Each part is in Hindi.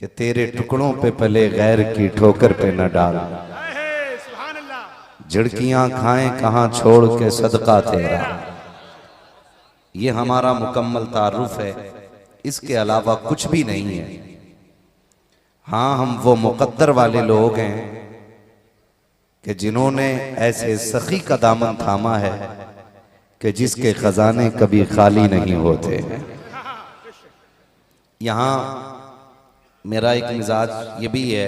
कि तेरे टुकड़ों पे पले गैर की ठोकर पे न डाल, झिड़कियां खाएं कहां छोड़ के सदका तेरा। ये हमारा मुकम्मल तारुफ है, इसके अलावा कुछ भी नहीं है। हाँ, हम वो मुकद्दर वाले लोग हैं कि जिन्होंने ऐसे सखी का दामन थामा है कि जिसके खजाने कभी खाली नहीं होते हैं। यहाँ मेरा एक मिजाज ये भी है,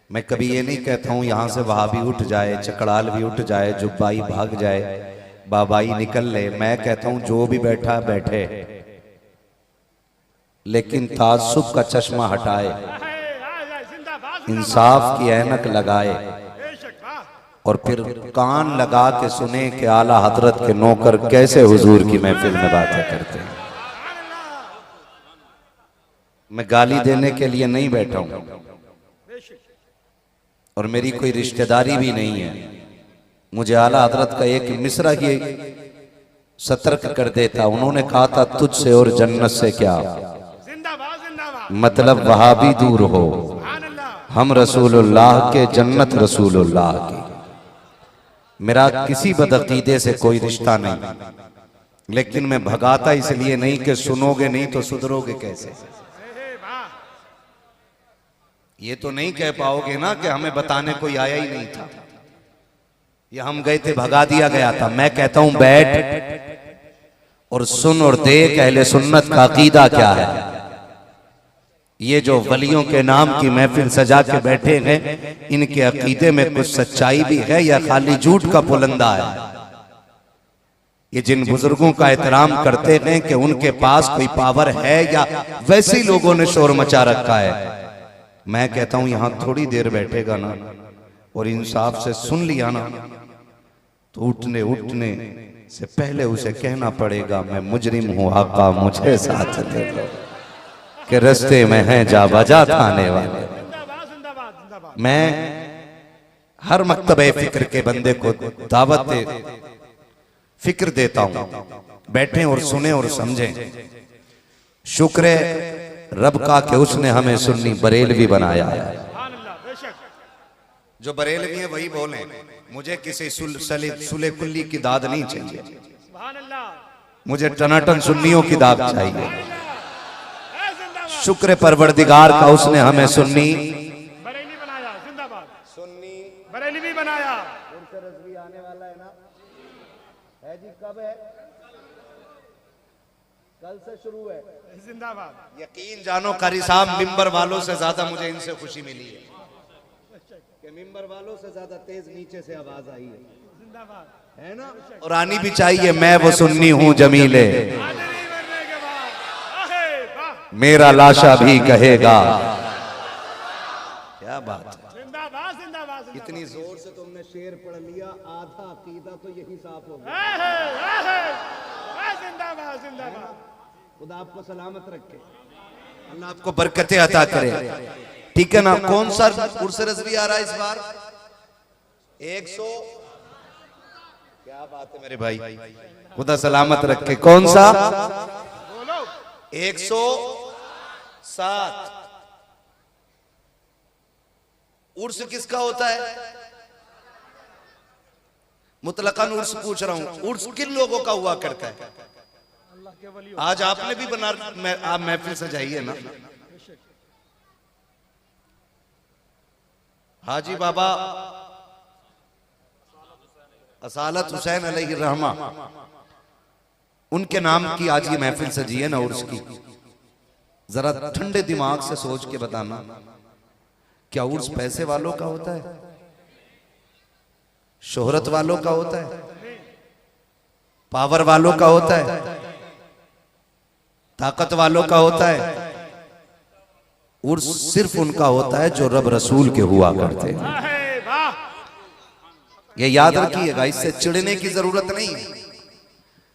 मैं कभी ये नहीं कहता हूँ यहाँ से वहाबी उठ जाए, चकड़ाल भी उठ जाए, जुब्बाई भाग जाए, बाबाई निकल ले। मैं कहता हूँ जो भी बैठा बैठे, लेकिन तासुब का चश्मा हटाए, इंसाफ की ऐनक लगाए और फिर कान लगा के सुने कि आला हजरत के नौकर कैसे हुजूर की महफिल में बातें करते हैं। मैं गाली देने के लिए नहीं बैठा हूं और मेरी कोई रिश्तेदारी भी नहीं है। मुझे आला हजरत का एक मिसरा ही सतर्क कर देता। उन्होंने कहा था तुझसे और जन्नत से क्या मतलब, वहाबी दूर हो, हम रसूलुल्लाह के, जन्नत रसूलुल्लाह की। मेरा किसी बदअकीदे से कोई रिश्ता नहीं, लेकिन मैं भगाता इसलिए नहीं कि सुनोगे नहीं तो सुधरोगे कैसे। ये तो नहीं कह पाओगे ना कि हमें बताने कोई आया ही नहीं था, ये हम गए थे भगा दिया गया था। मैं कहता हूं बैठ और सुन और देख अहले सुन्नत का अकीदा क्या है। ये जो वलियों के नाम की महफिल सजा के बैठे हैं, इनके अकीदे में कुछ सच्चाई भी है या खाली झूठ का पुलंदा है। ये जिन बुजुर्गों का एहतराम करते हैं कि उनके पास कोई पावर है या वैसे ही लोगों ने शोर मचा रखा है, मैं कहता हूं यहां थोड़ी देर बैठेगा ना और इंसाफ से सुन लिया ना, तो उठने से पहले उसे कहना पड़ेगा मैं मुजरिम हूं आका मुझे साथ ले लो, कि रस्ते में हैं जा बजा थाने वाले। मैं हर मकतबे फिक्र के बंदे को दावत फिक्र देता हूं, बैठें और सुने और समझें। शुक्र है रब का कि उसने हमें सुन्नी बरेलवी बनाया है। जो बरेलवी है वही बोले, मुझे किसी सुले कुल्ली की दाद नहीं चाहिए, मुझे टनाटन सुन्नियों की दाद चाहिए। शुक्र परवरदिगार का उसने हमें सुन्नी बरेली बनाया, जिंदाबाद सुन्नी बरेलवी बनाया। रज़वी आने वाला है ना, है जी, कब है? कल से शुरू है, जिंदाबाद। यकीन जानो कारी साहब, मिंबर वालों से ज्यादा मुझे इनसे खुशी मिली है कि मिंबर वालों से ज्यादा तेज नीचे से आवाज आई है, जिंदाबाद, है ना। और आनी भी चाहिए। मैं वो सुन्नी हूं जमीले, मेरा लाशा भी कहेगा। क्या बात है, जिंदाबाद जिंदाबाद। इतनी जोर से तुमने शेर पढ़ लिया, आधा अकीदा तो यही साफ हो गया। जिंदाबाद जिंदाबाद। खुदा आपको सलामत रखे, अल्लाह आपको बरकतें अता करे, ठीक है ना। कौन सा उर्स रज़वी आ रहा है इस बार? 100। क्या बात है मेरे भाई, खुदा सलामत रखे। कौन सा? 107। उर्स किसका होता है? मुतलकन उर्स पूछ रहा हूं, उर्स किन लोगों का हुआ करता है? आज आपने भी बना, आप महफिल सजाइए ना। हाजी बाबा असालत हुसैन अलैहि रहमा, उनके नाम की आज ये महफिल सजी है ना उर्स की। जरा ठंडे दिमाग से सोच के बताना, क्या उर्स पैसे वालों का होता है? शोहरत वालों का होता है? पावर वालों का होता है? ताकत वालों का होता है? उर्स सिर्फ उनका होता है जो रब रसूल के हुआ करते हैं। ये याद रखिएगा, इससे चिढ़ने की जरूरत नहीं है।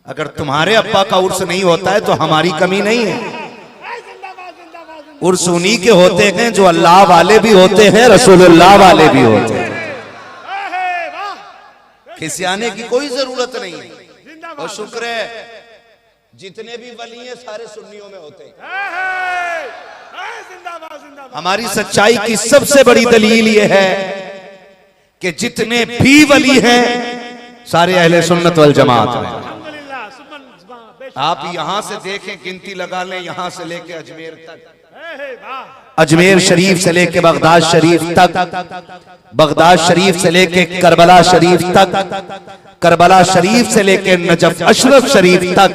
अगर तुम्हारे अब्बा का उर्स नहीं होता है तो हमारी कमी नहीं है। उर्स उन्हीं के होते हैं जो अल्लाह वाले भी होते हैं, रसूलुल्लाह वाले भी होते हैं। खिसियाने की कोई जरूरत नहीं है। और शुक्र है जितने भी वली हैं सारे सुन्नियों में होते हैं। हमारी सच्चाई की सबसे बड़ी दलील यह है कि जितने भी वली हैं सारे अहले सुन्नत वल जमात हैं। आप यहां से देखें, गिनती लगा लें, यहां से लेके अजमेर तक, अजमेर शरीफ से लेके बगदाद शरीफ तक, बगदाद शरीफ से लेके करबला शरीफ तक, करबला शरीफ से लेके नजफ अशरफ शरीफ तक,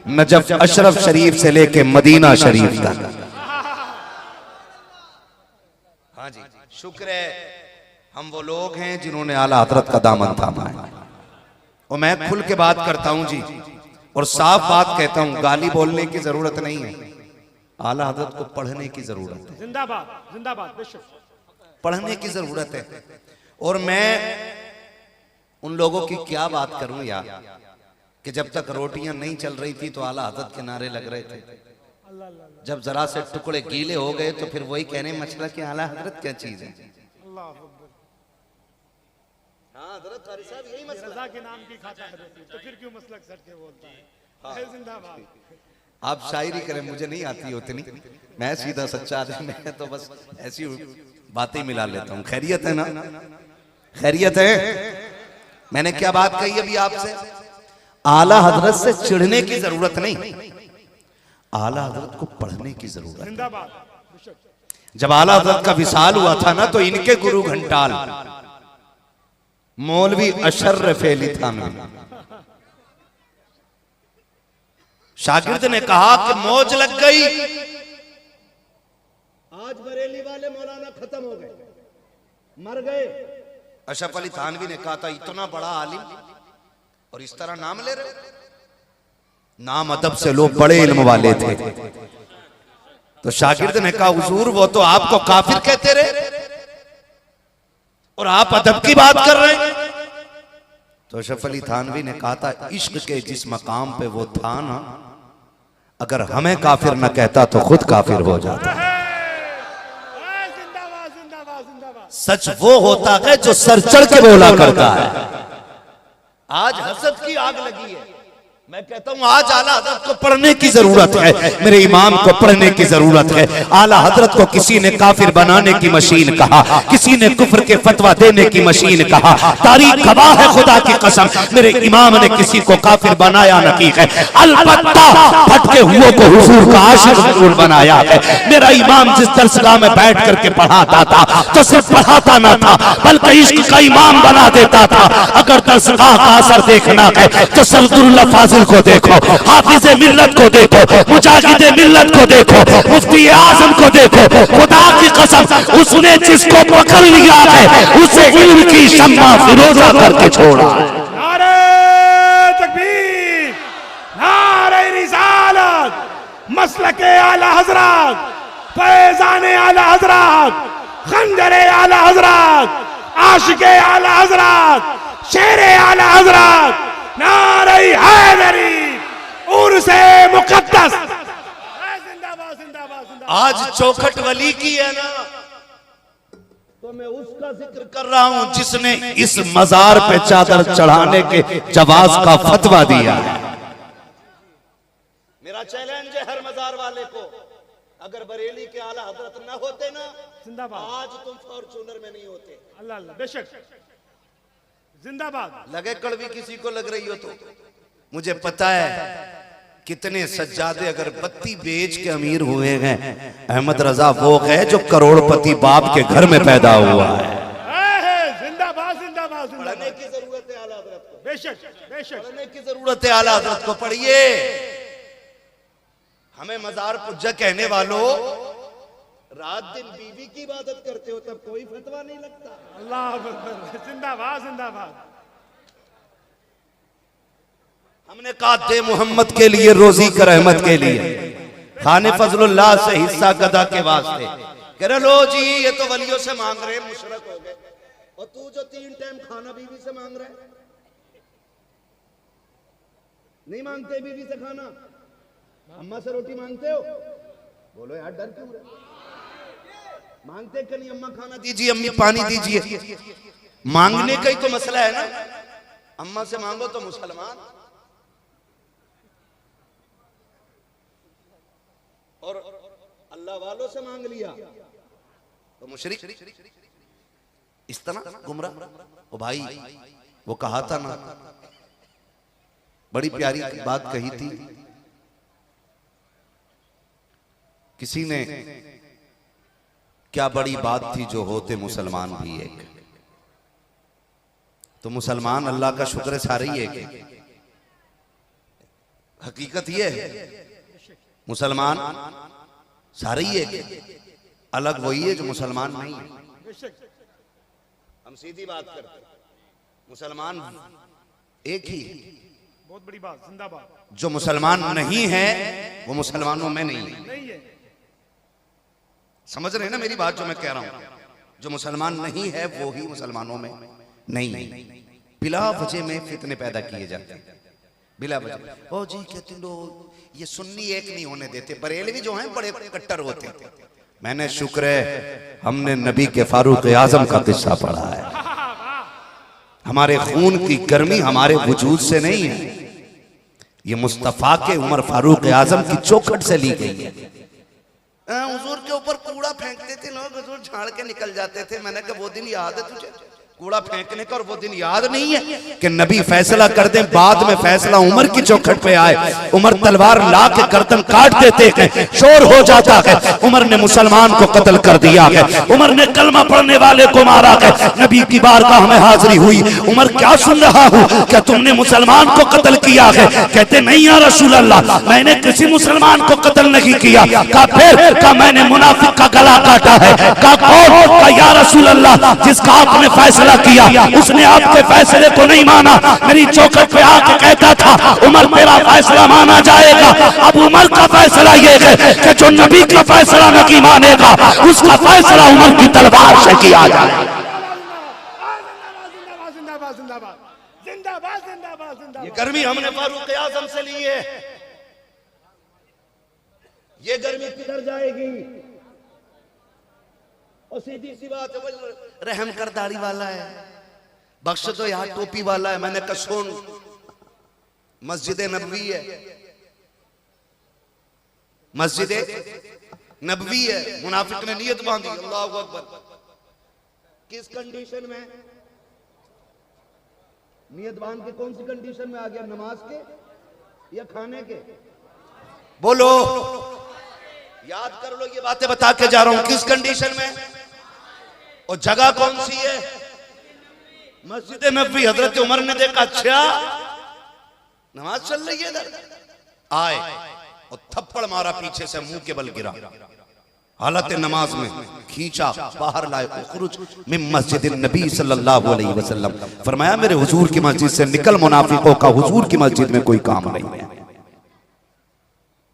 नजफ अशरफ शरीफ से लेके मदीना शरीफ तक। हाँ जी, शुक्र है हम वो लोग हैं जिन्होंने आला हजरत का दामन थामा है। और मैं खुल के बात करता हूं जी, और साफ बात कहता हूं, गाली बोलने की जरूरत नहीं है, आला हजरत को पढ़ने की जरूरत है। जिंदाबाद जिंदाबाद, बेशक पढ़ने की जरूरत है। और मैं उन लोगों की क्या बात करूं यार, कि जब तक रोटियां नहीं चल रही थी तो आला हजरत के नारे लग रहे थे, जब जरा से टुकड़े गीले हो गए तो फिर वही कहने मचला कि आला हजरत क्या चीज है। यही मसला के नाम की खाता है तो फिर क्यों मसलक सर के बोलता है। जिंदाबाद। आप शायरी करें, मुझे नहीं आती उतनी, मैं सीधा सच्चा आदमी, मैं तो बस ऐसी बातें मिला लेता हूँ। खैरियत है ना? खैरियत है। मैंने क्या बात कही अभी आपसे? आला हजरत से चिढ़ने की जरूरत नहीं, आला हजरत को पढ़ने की जरूरत है। जब आला हजरत का विसाल हुआ था ना, तो इनके गुरु घंटाल मौलवी अशर्रफ अली थानवी शागिर्द ने कहा कि मौज लग गई, आज बरेली वाले मौलाना खत्म हो गए, मर गए। अशरफ अली थानवी ने कहा था, इतना बड़ा आलिम और इस तरह नाम ले रहे। नाम अदब से लोग बड़े इल्म वाले थे। तो शागिर्द ने कहा, हुजूर वो तो आपको काफिर कहते रहे और आप अदब की बात कर रहे हैं। तो अशरफ अली थानवी ने कहा था, इश्क के जिस मकाम पे वो था ना, अगर हमें काफिर न कहता तो खुद काफिर हो जाता। सच वो होता है जो सर चढ़ के बोला करता है। आज हसद की आग लगी है, मैं कहता हूं आज आला हजरत को पढ़ने की जरूरत है, मेरे इमाम को पढ़ने की जरूरत है। आला हजरत को किसी ने काफिर बनाने की मशीन कहा, किसी ने कुफ्र के फतवा देने की मशीन कहा। तारीख गवाह है खुदा की कसम, मेरे इमाम ने किसी को काफिर बनाया नहीं है, अलबत्ता भटके हुए को हुजूर का आशिक जरूर बनाया है। मेरा इमाम जिस दरसगाह में बैठ करके पढ़ाता था तो सिर्फ पढ़ाता ना था, बल्कि इश्क का इमाम बना देता था। अगर दरसगाह का असर देखना है तो सरदुल्लाह फाजिल को देखो, हाफिज मिल्लत को देखो, मुजाहिद मिल्लत को देखो, मुफ्ती आजम को देखो। खुदा की कसम, उसने जिसको पकड़ लिया है उसे इल्म की शम्मा फिरोजा करके छोड़ा। नारे तकबीर, नारे रिसालत, मसलके आला हजरत, फैजाने आला हजरत, खंजरे आला हजरत, आशिके आला हजरत, शेरे आला हजरत, नारे हैदरी, उर्से मुकद्दस। जिंदाबाद जिंदाबाद जिंदाबाद। आज चौखट वली की है ना, तो मैं उसका जिक्र कर रहा हूं जिसने इस मजार पे चादर चढ़ाने के जवाज का फतवा दिया है। मेरा चैलेंज है हर मजार वाले को, अगर बरेली के आला हजरत न होते ना, जिंदाबाद, आज तुम फॉर्चूनर में नहीं होते। अल्लाह अल्लाह, बेशक जिंदाबाद। लगे कड़वी किसी को लग रही हो तो मुझे पता है कितने सज्जादे अगर बत्ती बेच के अमीर हुए हैं। अहमद रजा वो है जो करोड़पति बाप के घर में पैदा हुआ है। जिंदाबाद जिंदाबाद। पढ़ने की जरूरत है आला हजरत को, बेशक बेशक पढ़ने की जरूरत है आला हजरत को। पढ़िए। हमें मजार पुज्जा कहने वालों, रात दिन बीवी की इबादत करते हो तब कोई फतवा नहीं लगता। अल्लाह अकबर। जिंदाबाद जिंदाबाद। हमने कहा दे मोहम्मद के लिए, रोजी कर अहमद के लिए, खाने फजलुल्लाह से हिस्सा गदा के वास्ते। कह रहे लो जी ये तो वलियों से मांग रहे, मुशरक हो गए। और तू जो 3 टाइम खाना बीवी से मांग रहा है, नहीं मांगते बीवी से खाना? अम्मा से रोटी मांगते हो? बोलो यार डर क्यों रहे? मांगते कि नहीं? अम्मा खाना दीजिए, अम्मी पानी दीजिए। मांगने का ही तो मसला है ना। अम्मा से मांगो तो मुसलमान, और अल्लाह वालों से मांग लिया तो मुशरिक इस तरह गुमराह। ओ भाई वो कहा था ना, बड़ी प्यारी बात कही थी किसी ने, क्या बड़ी बात थी जो होते मुसलमान भी एक। तो मुसलमान अल्लाह का शुक्र है सारे ही एक। हकीकत ये है मुसलमान सारे ही एक, अलग वही है जो मुसलमान नहीं है। हम सीधी बात करते हैं, मुसलमान एक ही है। बहुत बड़ी बात, जिंदाबाद। जो मुसलमान नहीं है वो मुसलमानों में नहीं है। नहीं है। समझ रहे हैं ना मेरी बात जो मैं कह रहा हूं? जो मुसलमान नहीं है वो ही मुसलमानों में नहीं है। बिला वजह में फितने पैदा किए जाते हैं, बिला वजह। ओ जी कहते लोग ये सुन्नी एक नहीं होने देते, बरेलवी जो हैं बड़े कट्टर होते हैं। मैंने शुक्र है हमने नबी के फारूक आजम का किस्सा पढ़ा है। हमारे खून की गर्मी हमारे वजूद से नहीं है, ये मुस्तफा के उमर फारूक आजम की चौखट से ली गई है। हुजूर के ऊपर कूड़ा फेंकते थे लोग, हुजूर झाड़ के निकल जाते थे। मैंने कहा वो दिन याद है तुझे कूड़ा फेंकने का, और वो दिन याद नहीं है कि नबी फैसला कर दें, बाद में फैसला उमर की चौखट पे आए। उमर तलवार ला के गर्दन काट देते हैं, शोर हो जाता है, उमर ने मुसलमान को कत्ल कर दिया है, उमर ने कलमा पढ़ने वाले को मारा है। नबी की बारगाह में हाजिरी हुई, उमर क्या सुन रहा हूँ, क्या तुमने मुसलमान को कत्ल किया है? कहते नहीं या रसूल अल्लाह, मैंने किसी मुसलमान को कत्ल नहीं किया। कहा फिर? कहा मैंने मुनाफिक का गला काटा है। कहा कौन? कहा या रसूल अल्लाह, जिसका आपने फैसला किया उसने आपके फैसले को नहीं माना। मेरी चौखट पे आके कहता था उमर मेरा फैसला माना जाएगा। अब उमर का फैसला ये है कि जो नबी का फैसला नहीं मानेगा उसका फैसला उमर की तलवार से किया जाए। जिंदाबाद जिंदाबाद जिंदाबाद जिंदाबाद जिंदाबाद जिंदाबाद। ये गर्मी हमने फारूक आजम से ली है, ये गर्मी किधर जाएगी? और सीधी सी बात है, रहम कर दाढ़ी वाला है, बख्श दो यार टोपी वाला है। मैंने कहा सुन, मस्जिद नबवी है, मस्जिद नबवी है, मुनाफिक ने नियत बांधी अल्लाह अकबर। किस कंडीशन में नियत बांध के? कौन सी कंडीशन में आ गया? नमाज के या खाने के? बोलो, याद कर लो, ये बातें बता के जा रहा हूं। किस कंडीशन में और जगह कौन सी है? मस्जिद नबवी। हजरत उमर ने देखा अच्छा नमाज चल रही है इधर, आए और थप्पड़ मारा पीछे से, मुंह के बल गिरा, हालत नमाज में खींचा, बाहर लाए। उखरुज मिन मस्जिद नबी सल्लल्लाहु अलैहि वसल्लम, फरमाया मेरे हुजूर की मस्जिद से निकल, मुनाफिकों का हुजूर की मस्जिद में कोई काम नहीं है।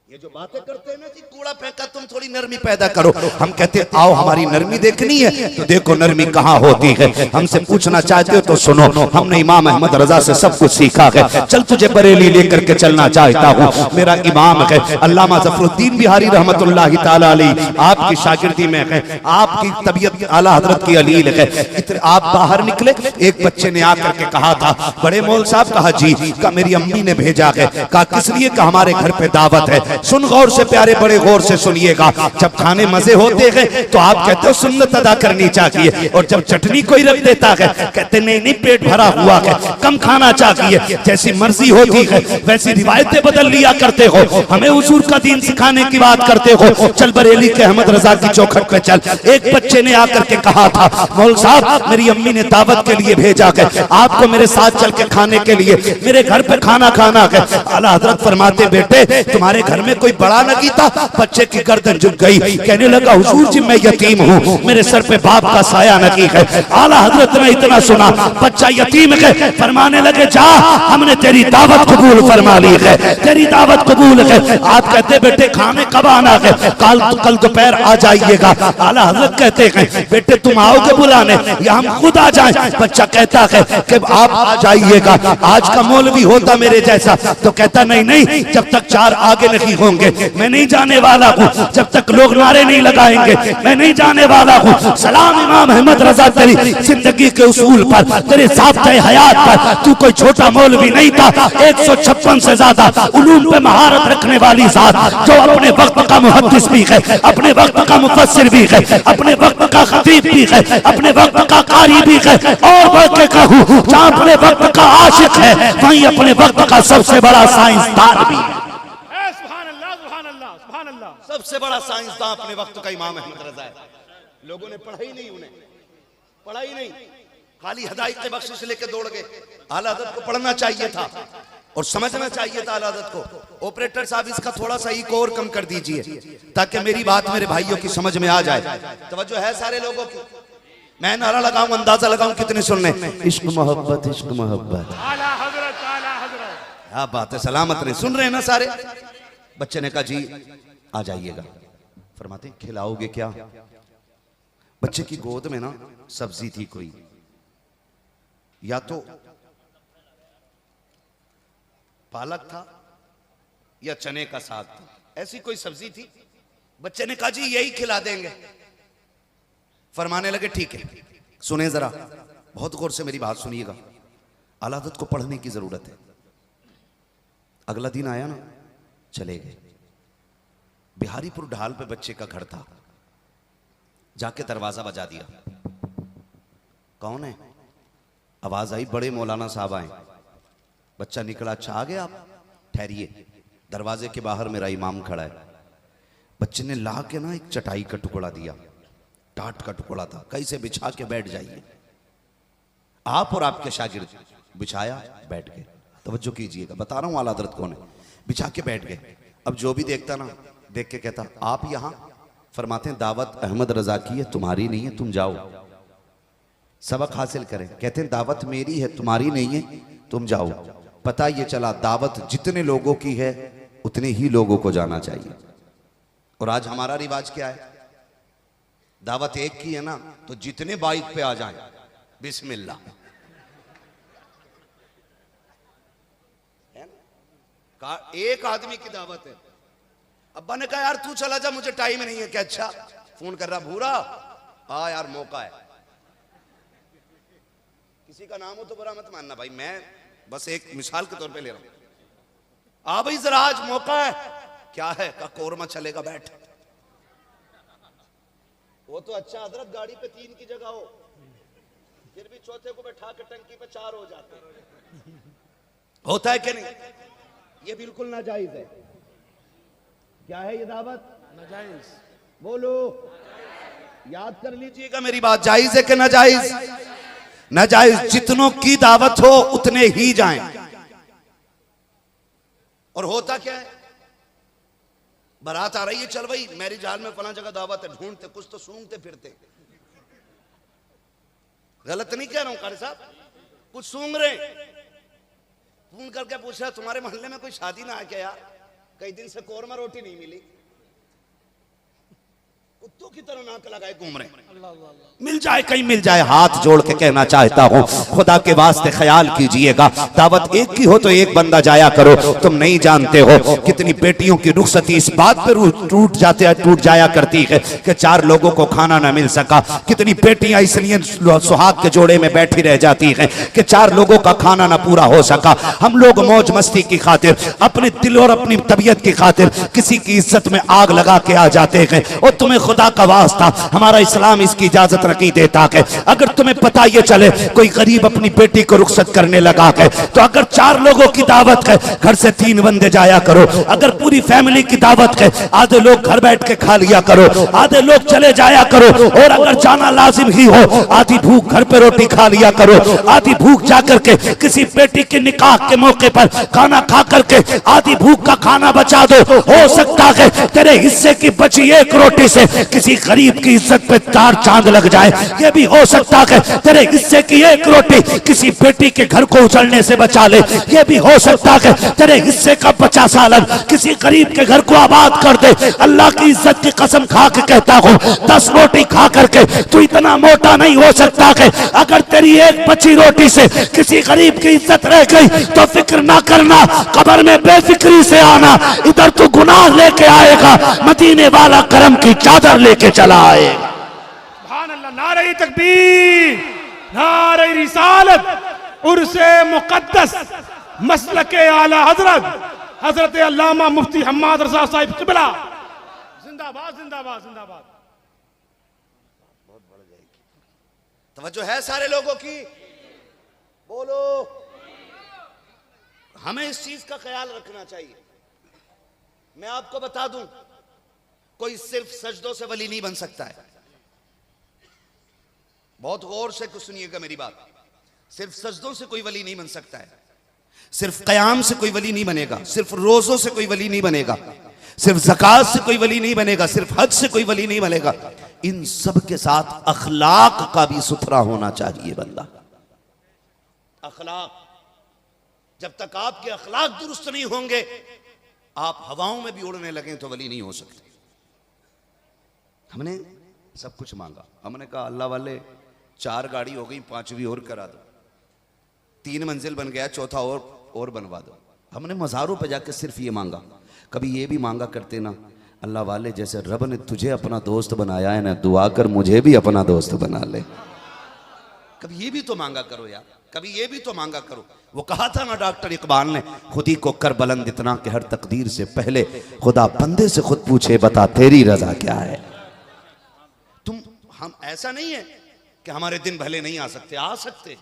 ये जो बातें करते हैं ना कि कूड़ा फेंका, तुम थोड़ी नरमी पैदा करो। हम कहते हैं आओ हमारी नरमी देखनी है तो देखो नरमी कहाँ होती है। हमसे पूछना चाहते हो तो सुनो, हमने इमाम अहमद रजा से सब कुछ सीखा है। चल तुझे बरेली लेकर के चलना चाहता हूँ। मेरा इमाम है अल्लामा ज़फरुद्दीन बिहारी रहमतुल्लाहि ताला अलैहि, आपकी शागिर्दी में है, आपकी तबीयत आला हजरत की अलील है। आप बाहर निकले, एक बच्चे ने आकर के कहा था बड़े मौल साहब। कहा जी, का मेरी अम्मी ने भेजा है। कहा किस लिए? का हमारे घर पे दावत है। सुन गौर से प्यारे, बड़े गौर से सुनिएगा। जब खाने मजे होते हैं तो आप कहते हो सुन्नत अदा करनी चाहिए, और जब चटनी कोई रख देता है कहते नहीं नहीं पेट भरा हुआ है, कम खाना चाहिए। जैसी मर्जी होती है वैसी रिवायतें बदल लिया करते हो, हमें हुजूर का दीन सिखाने की बात करते हो। चल बरेली के अहमद रजा की चौखट पे चल। एक बच्चे ने आकर के कहा था मौल साहब मेरी अम्मी ने दावत के लिए भेजा है, आपको मेरे साथ चल के खाने के लिए, मेरे घर पे खाना खाना है। आला हजरत फरमाते बेटे तुम्हारे घर में कोई बड़ा नहीं था? बच्चे की गर्दन झुक गई, कहने लगा हुजूर जी मैं यतीम हूँ, मेरे सर पे बाप का साया नहीं है। आला हजरत ने इतना सुना, बच्चा यतीम है, फरमाने लगे जा हमने तेरी दावत कबूल फरमा ली है, तेरी दावत कबूल है। आप कहते बेटे खाने कब आना है? कल दोपहर आ जाइएगा। आला हजरत कहते हैं बेटे तुम आओगे बुलाने या हम खुद आ जाएं? बच्चा कहता है कि आप आ जाइएगा। आज का मौलवी होता मेरे जैसा तो कहता नहीं नहीं, जब तक चार आगे नहीं होंगे। मैं नहीं जाने वाला हूँ जब तक लोग नारे नहीं लगाएंगे, मैं नहीं जाने वाला हूँ। सलाम इमाम अहमद रजा तेरी जिंदगी के उसूल पर, तेरे ज़ाब्ते हयात पर। तू कोई छोटा मौलवी नहीं था, 156 से ज्यादा उलूम पे महारत रखने वाली जात, जो अपने वक्त का मुहद्दिस भी है, अपने वक्त का मुफस्सिर भी है, अपने वक्त का खतीब भी है, अपने वक्त का कारी भी है, और बढ़ के कहूँ जहाँ अपने वक्त का आशिक है वहीं अपने वक्त का सबसे बड़ा साइंसदान भी है। सुभान अल्लाह, सुभान अल्लाह, सुभान अल्लाह। सबसे बड़ा साइंसदान अपने वक्त का इमाम अहमद रजा है। लोगों ने पढ़ा ही नहीं, उन्हें पढ़ा ही नहीं, खाली हदायत बख्शिश लेके दौड़ गए। आला हज़रत को पढ़ना चाहिए था और समझना चाहिए था आला हज़रत को। ऑपरेटर साहब इसका थोड़ा सा इको और कम कर दीजिए ताकि मेरी बात मेरे भाइयों की समझ में आ जाए। तवज्जो है सारे लोगों की? मैं नारा लगाऊं, अंदाजा लगाऊं कितने सुन रहे? इश्क मोहब्बत, इश्क मोहब्बत, आला हजरत, आला हजरत। क्या बात है, सलामत नहीं सुन रहे हैं ना सारे? बच्चे ने कहा जी आ जाइएगा। फरमाते खिलाओगे क्या? बच्चे की गोद में ना सब्जी थी कोई, या तो पालक था या चने का साग था, ऐसी कोई सब्जी थी। बच्चे ने कहा जी यही खिला देंगे। फरमाने लगे ठीक है, सुने जरा बहुत गौर से मेरी बात सुनिएगा, आला हज़रत को पढ़ने की जरूरत है। अगला दिन आया ना, चले गए। बिहारीपुर ढाल पे बच्चे का घर था, जाके दरवाजा बजा दिया। कौन है? आवाज आई बड़े मौलाना साहब आए। बच्चा निकला, अच्छा आ गए आप, ठहरिए। दरवाजे के बाहर मेरा इमाम खड़ा है। बच्चे ने ला के ना एक चटाई का टुकड़ा दिया, टाट का टुकड़ा था, कहीं से बिछा के बैठ जाइए आप और आपके शागिर्द। बिछाया, बैठ गए। तवज्जो कीजिएगा, बता रहा हूं आला हज़रत कौन है। बिछा के बैठ गए। अब जो भी देखता ना, देख के कहता आप यहां? फरमाते हैं दावत अहमद रजा की है, तुम्हारी नहीं है, तुम जाओ सबक हासिल करें। कहते हैं दावत मेरी है, तुम्हारी नहीं है, तुम जाओ। पता ये चला दावत जितने लोगों की है उतने ही लोगों को जाना चाहिए। और आज हमारा रिवाज क्या है? दावत एक की है ना, तो जितने बाइक पे आ जाएं बिस्मिल्लाह, है ना? एक आदमी की दावत है। अब्बा ने कहा यार तू चला जा, मुझे टाइम नहीं है। क्या अच्छा? फोन कर रहा, भूरा आ यार मौका है। किसी का नाम हो तो बुरा मत मानना भाई, मैं बस एक मिसाल के तौर पे ले रहा हूं। आ भाई जरा आज मौका है। क्या है? का कोरमा चलेगा, बैठ। वो तो अच्छा हजरत गाड़ी पे 3 की जगह हो, फिर भी चौथे को बैठा के टंकी पे 4 हो जाते। होता है कि नहीं? ये बिल्कुल नाजायज है। क्या है ये दावत? नाजायज। बोलो, याद कर लीजिएगा मेरी बात। जायज है कि नाजायज? नाजायज। जितनों की दावत हो उतने ही जाएं। और होता क्या है? बारात आ रही है, चल भाई मैरिज हॉल में फला जगह दावत है, ढूंढते कुछ तो सूंघते फिरते। गलत नहीं कह रहा हूं कारी साहब, कुछ सूंघ रहे। फोन करके पूछा तुम्हारे मोहल्ले में कोई शादी ना है क्या यार? कई दिन से कोरमा रोटी नहीं मिली। कुत्तों की तरह नाक लगाए घूम रहे। मिल जाए कहीं मिल जाए। हाथ जोड़ के कहना चाहता हूँ खुदा के वास्ते ख्याल कीजिएगा, दावत एक की हो तो एक बंदा जाया करो। तुम नहीं जानते हो कितनी बेटियों की रुखसती इस बात पर टूट जाया करती है कि 4 लोगों को खाना ना मिल सका। कितनी बेटियां इसलिए सुहाग के जोड़े में बैठी रह जाती हैं कि 4 लोगों का खाना ना पूरा हो सका। हम लोग मौज मस्ती की खातिर, अपने दिल और अपनी तबीयत की खातिर किसी की इज्जत में आग लगा के आ जाते हैं। और तुम्हें खुदा का वास्ता, हमारा इस्लाम इसकी इजाजत नहीं देता है। अगर तुम्हें पता ये चले कोई गरीब अपनी बेटी को रुखसत करने लगा है, तो अगर 4 लोगों की दावत है, घर से 3 बंदे जाया करो। अगर पूरी फैमिली की दावत है, आधे लोग घर बैठ के खा लिया करो, आधे लोग चले जाया करो। और अगर जाना लाजिम ही हो, आधी भूख घर पे रोटी खा लिया करो, आधी भूख जाकर के किसी बेटी के निकाह के मौके पर खाना खा करके आधी भूख का खाना बचा दो। हो सकता है तेरे हिस्से की बची 1 रोटी से किसी गरीब की इज्जत पे 4 चांद लग जाए। ये भी हो सकता है तेरे हिस्से की एक रोटी किसी बेटी के घर को उजड़ने से बचा ले। ये भी हो सकता है तेरे हिस्से का 50 सालन किसी गरीब के घर को आबाद कर दे। अल्लाह की इज्जत की कसम खा के कहता हूँ 10 रोटी खा करके तू इतना मोटा नहीं हो सकता कि अगर तेरी एक बची रोटी से किसी गरीब की इज्जत रह गई तो फिक्र ना करना, कब्र में बेफिक्री से आना। इधर तू गुनाह लेके आएगा, मदीने वाला करम की चादर लेके चला आएगा। सुभान अल्लाह, नारे तकबीर, नारे रिसालत, उर्से मुकद्दस, मसलके आला हजरत हजरत अल्लामा मुफ्ती हम्माद रजा साहिब किबला जिंदाबाद जिंदाबाद जिंदाबाद। तवज्जो है सारे लोगों की? बोलो। हमें इस चीज का ख्याल रखना चाहिए। मैं आपको बता दूं, कोई सिर्फ सजदों से वली नहीं बन सकता है। बहुत गौर से कुछ सुनिएगा मेरी बात। सिर्फ सजदों से कोई वली नहीं बन सकता है, सिर्फ कयाम से कोई वली नहीं बनेगा, सिर्फ रोजों से कोई वली नहीं बनेगा, सिर्फ ज़कात से कोई वली नहीं बनेगा, सिर्फ हज से कोई वली नहीं बनेगा। इन सब के साथ अखलाक का भी सुथरा होना चाहिए बंदा। अखलाक, जब तक आपके अखलाक दुरुस्त नहीं होंगे, आप हवाओं में भी उड़ने लगे तो वली नहीं हो सकते। हमने सब कुछ मांगा, हमने कहा अल्लाह वाले 4 गाड़ी हो गई, 5वीं और करा दो, 3 मंजिल बन गया, 4था और बनवा दो। हमने मज़ारों पे जाके सिर्फ ये मांगा। कभी ये भी मांगा करते ना, अल्लाह वाले जैसे रब ने तुझे अपना दोस्त बनाया है ना, दुआ कर मुझे भी अपना दोस्त बना ले। कभी ये भी तो मांगा करो यार, कभी ये भी तो मांगा करो। वो कहा था ना डॉक्टर इकबाल ने, खुद ही को कर बुलंद इतना कि हर तकदीर से पहले खुदा बंदे से खुद पूछे बता तेरी रजा क्या है। हम ऐसा नहीं है कि हमारे दिन भले नहीं आ सकते, आ सकते।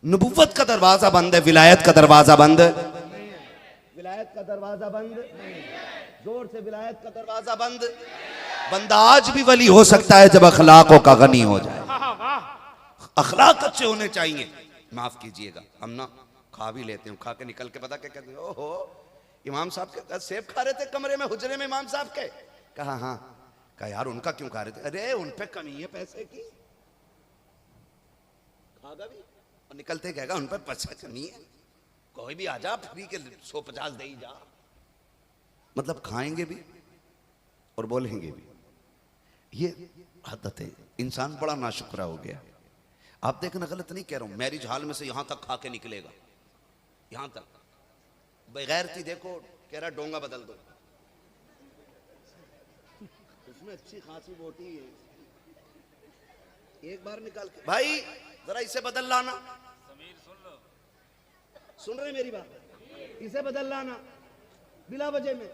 नबुव्वत का दरवाजा बंद है, विलायत का दरवाजा बंद, विलायत का दरवाजा बंद, जोर से विलायत का दरवाजा बंद। बंदा आज भी वली हो सकता है जब अखलाकों का गनी हो जाए। अखलाक अच्छे होने चाहिए। माफ कीजिएगा, हम ना खा भी लेते हैं, खा के निकल के पता क्या कहते हैं, ओहो इमाम साहब के सेब खा रहे थे कमरे में, हुजरे में इमाम साहब के। कहा हाँ, कहा यार उनका क्यों खा रहे थे? अरे उन पे कमी है पैसे की, खागा भी और निकलते कहेगा उन पे पैसा कमी है, कोई भी आ जा फ्री के 150 दे ही जा। मतलब खाएंगे भी और बोलेंगे भी। ये आदत है। इंसान बड़ा नाशुक्रा हो गया। आप देखना, गलत नहीं कह रहा हूं, मैरिज हॉल में से यहां तक खा के निकलेगा, यहां तक बेगैरती। देखो कह रहा डोंगा बदल दो, उसमें अच्छी खासी बोटी है, एक बार निकाल के भाई जरा इसे बदल लाना। सुन रहे मेरी बात? इसे बदल लाना बिला वजह में।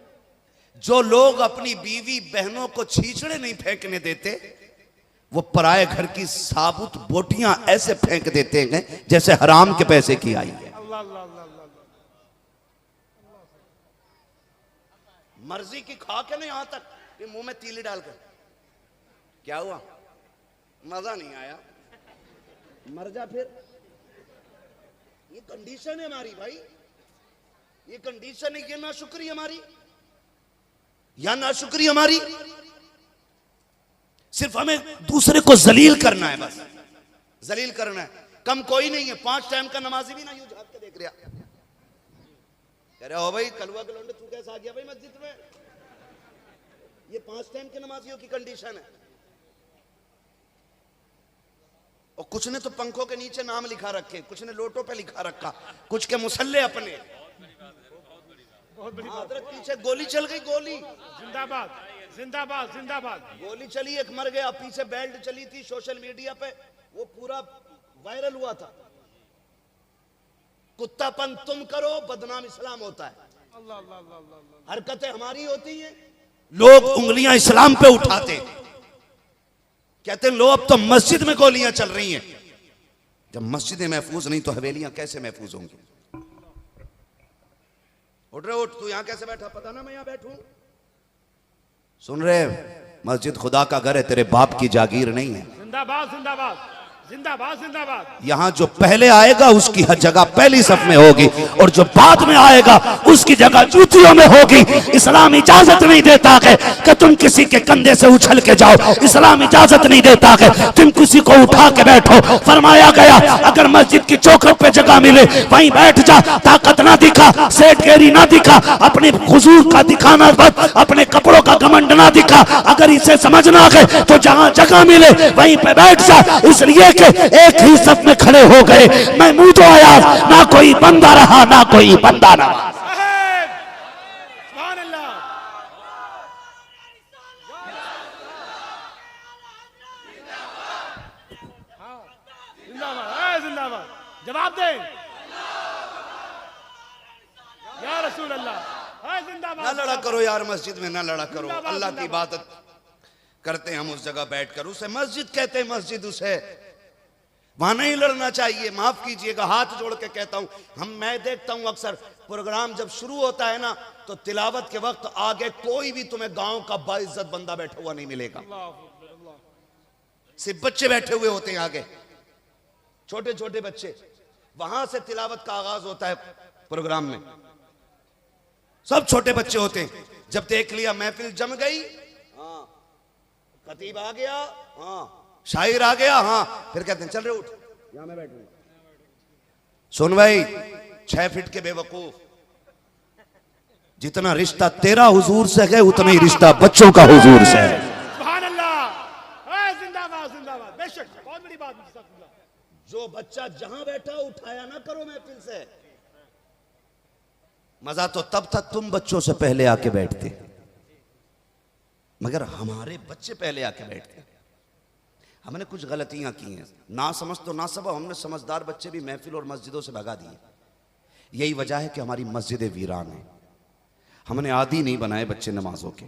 जो लोग अपनी बीवी बहनों को छींचड़े नहीं फेंकने देते, वो पराए घर की साबुत बोटियां ऐसे फेंक देते हैं जैसे हराम के पैसे की आई है। मर्जी की खा के ना, यहां तक कि मुंह में तीली डालकर। क्या हुआ? मजा नहीं आया, मर जा फिर। ये कंडीशन है हमारी भाई, ये कंडीशन है। ये नाशुक्री हमारी या नाशुक्री हमारी। सिर्फ हमें दूसरे को जलील करना है, बस जलील करना है। कम कोई नहीं है। 5 टाइम का नमाजी भी ना यूं झांक के देख रहा, कह रहे हो भाई कलवा के लौंडे तू कैसे आ गया भाई मस्जिद में। ये 5 टाइम के नमाजियों की कंडीशन है। और कुछ ने तो पंखों के नीचे नाम लिखा रखे, कुछ ने लोटों पे लिखा रखा, कुछ के मुसल्ले अपने। हजरत पीछे गोली चल गई, गोली जिंदाबाद जिंदाबाद जिंदाबाद। गोली चली, एक मर गया, पीछे बेल्ट चली थी सोशल मीडिया पे, वो पूरा वायरल हुआ था। कुत्तापन तुम करो, बदनाम इस्लाम होता है। अल्लाह अल्लाह अल्लाह। हरकतें हमारी होती हैं, लोग उंगलियां इस्लाम पे उठाते, कहते हैं लो अब तो मस्जिद में गोलियां चल रही हैं। जब मस्जिदें महफूज नहीं तो हवेलियां कैसे महफूज होंगी? उठ रहे, उठ, तू यहां कैसे बैठा? पता ना मैं यहां बैठूं। सुन रहे, मस्जिद खुदा का घर है, तेरे बाप की जागीर नहीं है। जिंदाबाद जिंदाबाद। जिंदाबाद जिंदाबाद। यहाँ जो पहले आएगा उसकी हर जगह पहली सफ में होगी, और जो बाद में आएगा उसकी जगह जूतियों में होगी। इस्लाम इजाजत नहीं देता कि तुम किसी के कंधे से उछल के जाओ। इस्लाम इजाजत नहीं देता कि तुम किसी को उठा के बैठो। फरमाया गया अगर मस्जिद की चौखट पे जगह मिले वहीं बैठ जा। ताकत ना दिखा, सेठगिरी ना दिखा, अपने हुजूर का दिखाना बस, अपने कपड़ों का घमंड ना दिखा। अगर इसे समझना है तो जहां जगह मिले वहीं पे बैठ जा। इसलिए कि एक ही सफ में खड़े हो गए। मैं मुंह तो आया, ना कोई बंदा रहा ना कोई बंदा रहा। सुभान अल्लाह। हाँ, जिंदाबाद जिंदाबाद। जवाब दे या रसूल अल्लाह। ना जिंदाबाद। लड़ा करो यार मस्जिद में, ना लड़ा करो। अल्लाह की इबादत करते हैं हम उस जगह बैठकर, उसे मस्जिद कहते हैं। मस्जिद उसे वहां नहीं लड़ना चाहिए। माफ कीजिएगा, हाथ जोड़ के कहता हूं। मैं देखता हूं अक्सर प्रोग्राम जब शुरू होता है ना तो तिलावत के वक्त आगे कोई भी तुम्हें गांव का बाइज्जत बंदा बैठा हुआ नहीं मिलेगा। सिर्फ बच्चे बैठे हुए होते हैं आगे, छोटे छोटे बच्चे। वहां से तिलावत का आगाज होता है प्रोग्राम में, सब छोटे बच्चे होते हैं। जब देख लिया महफिल जम गई, हाँ खतीब आ गया, हाँ शायर आ गया, हाँ फिर कहते हैं चल रहे उठ, यहां मैं बैठूंगा। सुन भाई 6 फीट के बेवकूफ, जितना रिश्ता तेरा हुजूर से है उतना ही रिश्ता बच्चों का हुजूर से है। सुभान अल्लाह। जिंदाबाद जिंदाबाद। बेशक बहुत बड़ी बात। जो बच्चा जहां बैठा उठाया ना करो महफिल से। मजा तो तब था तुम बच्चों से पहले आके बैठते, मगर हमारे बच्चे पहले आके बैठते। हमने कुछ गलतियां की हैं, ना समझ तो ना सब, हमने समझदार बच्चे भी महफिल और मस्जिदों से भगा दिए। यही वजह है कि हमारी मस्जिदें वीरान हैं। हमने आदी नहीं बनाए बच्चे नमाजों के।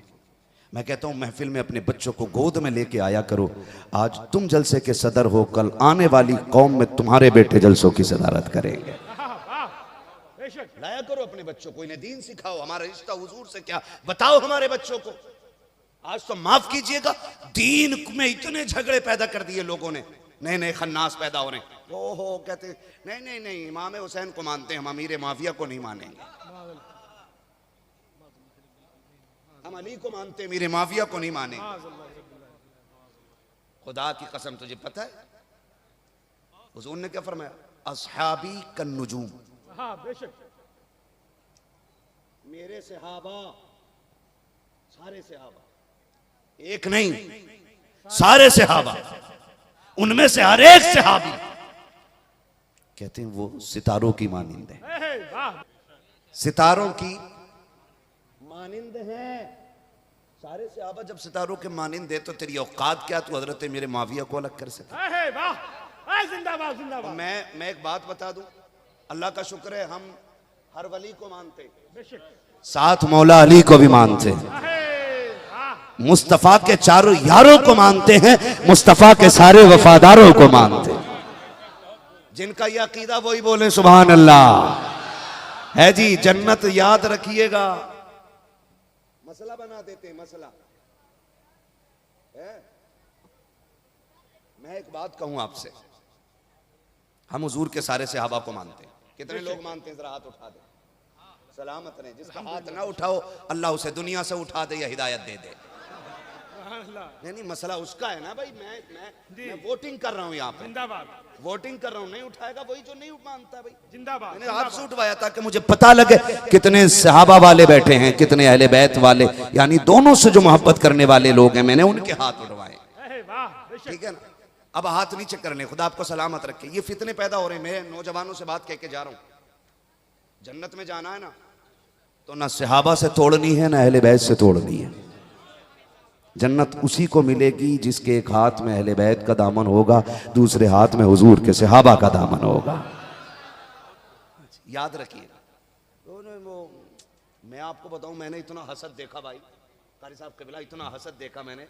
मैं कहता हूं महफिल में अपने बच्चों को गोद में लेके आया करो। आज तुम जलसे के सदर हो, कल आने वाली कौम में तुम्हारे बेटे जलसों की सदारत करेंगे। लाया करो अपने बच्चों को, इन्हें दीन सिखाओ। हमारा रिश्ता हुजूर से क्या बताओ हमारे बच्चों को। आज तो माफ कीजिएगा, दीन में इतने झगड़े पैदा कर दिए लोगों ने, नए नए खन्नास पैदा हो रहे हैं। ओहो कहते नहीं नहीं नहीं, इमाम हुसैन को मानते हैं हम, अमीर माफिया को नहीं मानेंगे। हम अली को मानते हैं, अमीर माफिया को नहीं मानेंगे। खुदा की कसम तुझे पता है हुजूर ने क्या फरमाया? अस्हाबी कन्नुजूम, हाँ बेशक। मेरे सहाबा, सारे सहाबा, एक नहीं सारे सहाबा, उनमें से हर एक सहाबी कहते हैं वो सितारों की मानिंद है, सितारों की मानिंद है। सारे सहाबा जब सितारों के मानिंद है तो तेरी औकात क्या तू हजरत मेरे माविया को अलग कर सके? जिंदाबाद जिंदाबाद। मैं एक बात बता दूं, अल्लाह का शुक्र है हम हर वली को मानते, साथ मौला अली को भी मानते, मुस्तफा के चारों यारों को मानते हैं, मुस्तफा के सारे वफादारों को मानते हैं। जिनका यह अकीदा वही बोले सुभान अल्लाह। है जी, जन्नत याद रखिएगा, मसला बना देते हैं मसला है। मैं एक बात कहूं आपसे, हम हुजूर के सारे सहाबा को मानते हैं। कितने लोग मानते हैं? जरा हाथ उठा दे, सलामत रहे। जिसका हाथ ना उठाओ अल्लाह उसे दुनिया से उठा दे या हिदायत दे दे। नहीं मसला उसका है ना भाई। मैं वोटिंग कर रहा हूँ यहाँ पे, जिंदाबाद वोटिंग कर रहा हूँ। नहीं उठाएगा वही जो नहीं मानता भाई, जिंदाबाद। मैंने हाथ से उठवाया था कि मुझे पता लगे कितने सहाबा वाले बैठे हैं, कितने अहले बैत वाले, यानी दोनों से जो मोहब्बत करने वाले लोग हैं, मैंने उनके हाथ उठवाए। ठीक है ना? अब हाथ नीचे करने, खुदा आपको सलामत रखे। ये फितने पैदा हो रहे हैं। मैं नौजवानों से बात कह के जा रहा हूँ, जन्नत में जाना है ना तो ना सहाबा से तोड़नी है ना अहले बैत से तोड़नी है। जन्नत उसी को मिलेगी जिसके एक हाथ में अहले बैत का दामन होगा, दूसरे हाथ में हुजूर के सहाबा का दामन होगा। याद रखिए। मैं आपको बताऊं, मैंने इतना हसद देखा भाई, कारी साहब कबिला, इतना हसद देखा मैंने,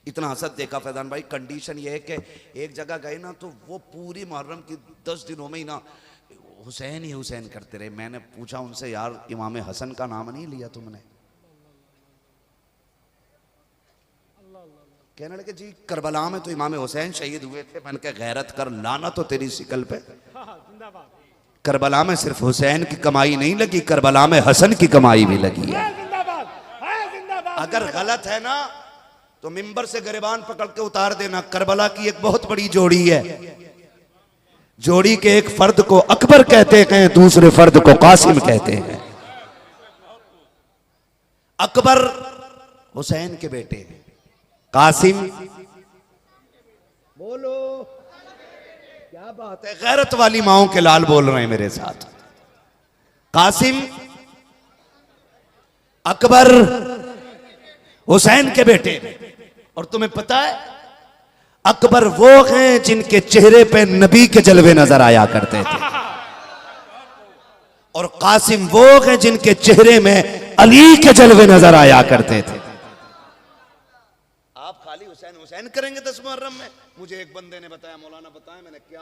इतना हसद देखा फैजान भाई। कंडीशन ये है कि एक जगह गए ना तो वो पूरी मुहर्रम की 10 दिनों में ही ना हुसैन ही हुसैन करते रहे। मैंने पूछा उनसे, यार इमाम हसन का नाम नहीं लिया तुमने? कहने लगे जी करबला में तो इमाम हुसैन शहीद हुए थे। मैंने कहा गैरत कर, लाना तो तेरी शिकल पे। करबला में सिर्फ हुसैन की कमाई नहीं लगी, करबला में हसन की कमाई भी लगी है। अगर गलत है ना तो मिंबर से गिरबान पकड़ के उतार देना। करबला की एक बहुत बड़ी जोड़ी है, जोड़ी के एक फर्द को अकबर कहते हैं, दूसरे फर्द को कासिम कहते हैं। अकबर हुसैन के बेटे हैं, कासिम बोलो क्या बात है, गैरत वाली माओं के लाल बोल रहे हैं मेरे साथ। कासिम अकबर हुसैन के बेटे। और तुम्हें पता है अकबर वो हैं जिनके चेहरे पे नबी के जलवे नजर आया करते थे, और कासिम वो हैं जिनके चेहरे में अली के जलवे नजर आया करते थे। आप खाली हुसैन हुसैन करेंगे 10 मुहर्रम में। मुझे एक बंदे ने बताया, मौलाना बताया, मैंने क्या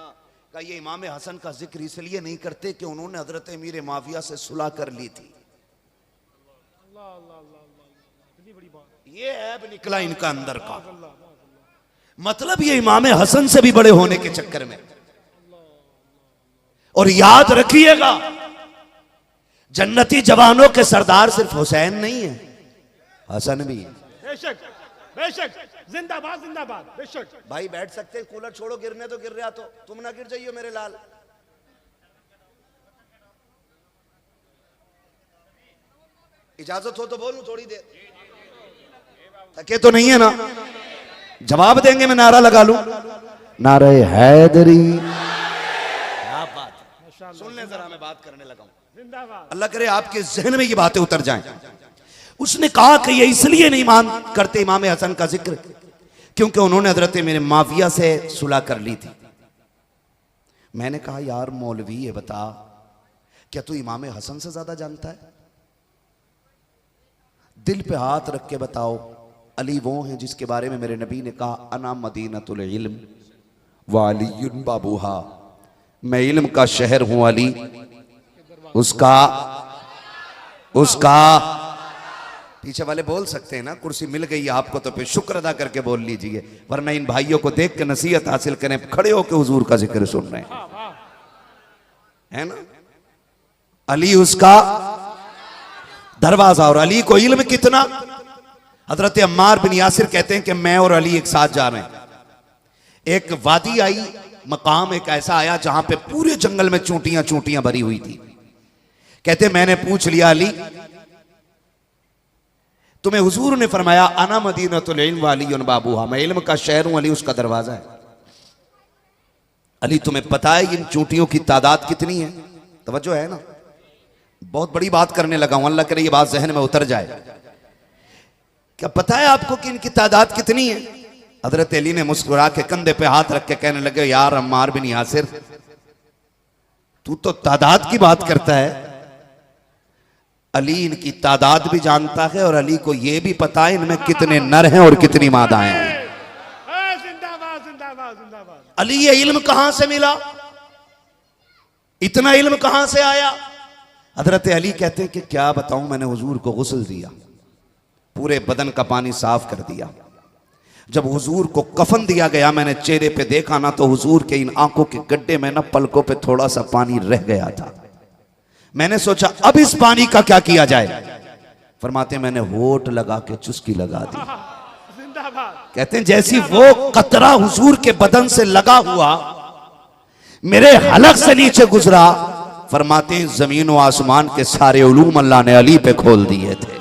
कहा, ये इमाम हसन का जिक्र इसलिए नहीं करते कि उन्होंने हजरत अमीर माविया से सुलह कर ली थी। ये ऐब निकला इनका अंदर का, मतलब ये इमाम हसन से भी बड़े होने के चक्कर में। और याद रखिएगा जन्नती जवानों के सरदार सिर्फ हुसैन नहीं है, हसन भी है। बेशक बेशक, जिंदाबाद जिंदाबाद, बेशक। भाई बैठ सकते हैं, कूलर छोड़ो, गिरने तो गिर रहा, तो तुम ना गिर जाइयो मेरे लाल। इजाजत हो तो बोलूं थोड़ी देर, थके तो नहीं है ना? जवाब देंगे, मैं नारा लगा लूं, नारे हैदरी। क्या बात है, सुन ले जरा, मैं बात करने लगा हूं। अल्लाह करे आपके जहन में ये बातें उतर जाएं। उसने कहा कि ये इसलिए नहीं मान करते इमाम हसन का जिक्र क्योंकि उन्होंने हजरत मेरे माविया से सुलह कर ली थी। मैंने कहा यार मौलवी है, बता क्या तू इमाम हसन से ज्यादा जानता है? दिल पे हाथ रख के बताओ, अली वो हैं जिसके बारे में मेरे नबी ने कहा अना मदीनतुल इल्म व अलीयुन बाबूहा, मैं इल्म का शहर हूं, अली उसका पीछे वाले बोल सकते हैं ना, कुर्सी मिल गई आपको तो फिर शुक्र अदा करके बोल लीजिए, वरना इन भाइयों को देख के नसीहत हासिल करें, खड़े होकर हुजूर का जिक्र सुन रहे हैं ना। अली उसका दरवाजा, और अली को इल्म कितना। हजरत अम्मार बिन यासिर कहते हैं कि मैं और अली एक साथ जा रहे हैं, एक वादी आई, मकाम एक ऐसा आया जहां पे पूरे जंगल में चूंटियां चूंटियां भरी हुई थी। कहते मैंने पूछ लिया अली तुम्हें हुजूर ने फरमाया अना मदीनतुल इल्म व अलीयुन बाबूहा, मैं इल्म का शहर हूं, अली उसका दरवाजा है। अली तुम्हें पता है इन चूंटियों की तादाद कितनी है? तवज्जो है ना, बहुत बड़ी बात करने लगा हूं, अल्लाह करे ये बात जहन में उतर जाए। क्या पता है आपको कि इनकी तादाद कितनी है? हजरत अली ने मुस्कुरा के कंधे पे हाथ रख के कहने लगे यार अम्मार बिन यासिर, तू तो तादाद की बात करता है, अली इनकी तादाद भी जानता है और अली को यह भी पता है इनमें कितने नर हैं और कितनी मादाएं हैं। जिंदाबाद जिंदाबाद जिंदाबाद। अली ये इल्म कहां से मिला, इतना इल्म कहां से आया? हजरत अली कहते हैं कि क्या बताऊं, मैंने हुजूर को गुस्ल दिया, पूरे बदन का पानी साफ कर दिया। जब हुजूर को कफन दिया गया, मैंने चेहरे पे देखा ना तो हुजूर के इन आंखों के गड्ढे में ना पलकों पे थोड़ा सा पानी रह गया था। मैंने सोचा अब इस पानी का क्या किया जाए? फरमाते मैंने होठ लगा के चुस्की लगा दी। कहते हैं जैसी वो कतरा हुजूर के बदन से लगा हुआ मेरे हलक से नीचे गुजरा, फरमाते हैं जमीन व आसमान के सारे उलूम अल्लाह ने अली पे खोल दिए थे।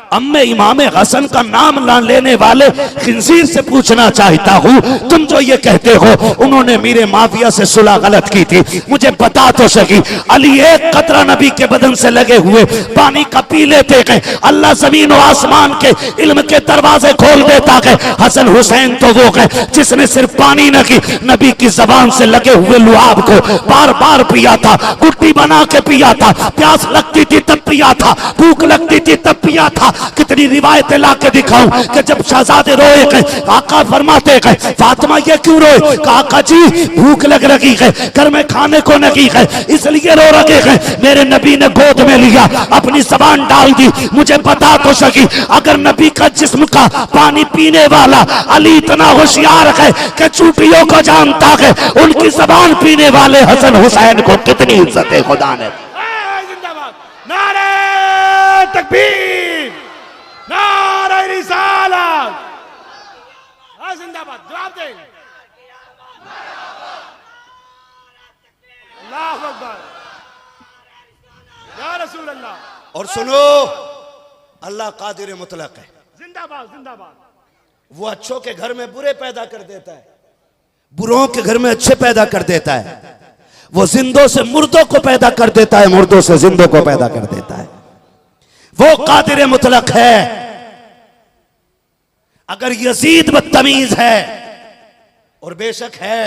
अब मैं इमाम हसन का नाम ना लेने वाले खिंजीर से पूछना चाहता हूँ, तुम जो ये कहते हो उन्होंने मेरे माफिया से सुलह गलत की थी, मुझे बता तो सही। अली एक कतरा नबी के बदन से लगे हुए पानी का पी लेते गए, अल्लाह जमीन और आसमान के इल्म के दरवाजे खोल देता गए। हसन हुसैन तो वो गए जिसने सिर्फ पानी न की, नबी की जबान से लगे हुए लुआब को बार बार पिया था, गुट्टी बना के पिया था, प्यास लगती थी तब पिया था, भूख लगती थी तब पिया था, कितनी रिवायतें ला के दिखाऊं कि जब शहजादे रोए गए, आका फरमाते गए फातिमा ये क्यों रोए? आका जी भूख लग रही है, घर में खाने को नहीं है, इसलिए रो रहे हैं। मेरे नबी ने गोद में लिया, अपनी जबान डाल दी, मुझे बता तो सकी अगर नबी का जिस्म का पानी पीने वाला अली इतना होशियार है कि चूटियों को जानता है, उनकी जबान पीने वाले हसन हुसैन को कितनी इज्जत है खुदा ने। जिंदाबाद, नारे तकबीर, नारे रिसालत, जिंदाबाद। जवाब दे, अल्लाहु अकबर, या रसूल अल्लाह। और सुनो, अल्लाह कादिर मुतलक है। जिंदाबाद जिंदाबाद। वो अच्छों के घर में बुरे पैदा कर देता है, बुरों के घर में अच्छे पैदा कर देता है। वो जिंदों से मुर्दों को पैदा कर देता है, मुर्दों से जिंदों को पैदा कर देता है। वो कादिर मुतलक है। अगर यजीद बदतमीज है, और बेशक है,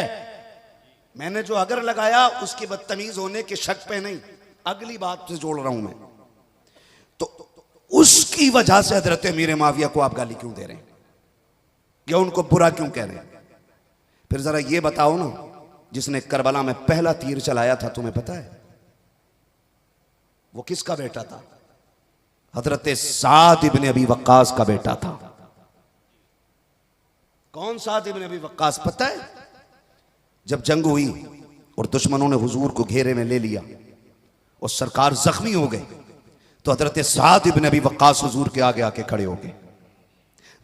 मैंने जो अगर लगाया उसकी बदतमीज होने के शक पे नहीं, अगली बात से जोड़ रहा हूं मैं, तो उसकी वजह से हजरत अमीर माविया को आप गाली क्यों दे रहे हैं या उनको बुरा क्यों कह रहे हैं? फिर जरा ये बताओ ना, जिसने करबला में पहला तीर चलाया था, तुम्हें पता है वो किसका बेटा था? हजरत साद इब्ने अबी वक्कास का बेटा था। कौन साद इब्ने अबी वक्कास पता है? जब जंग हुई और दुश्मनों ने हुजूर को घेरे में ले लिया और सरकार जख्मी हो गए, तो हजरत साद इब्ने अबी वक्कास हुजूर के आगे आके खड़े हो गए।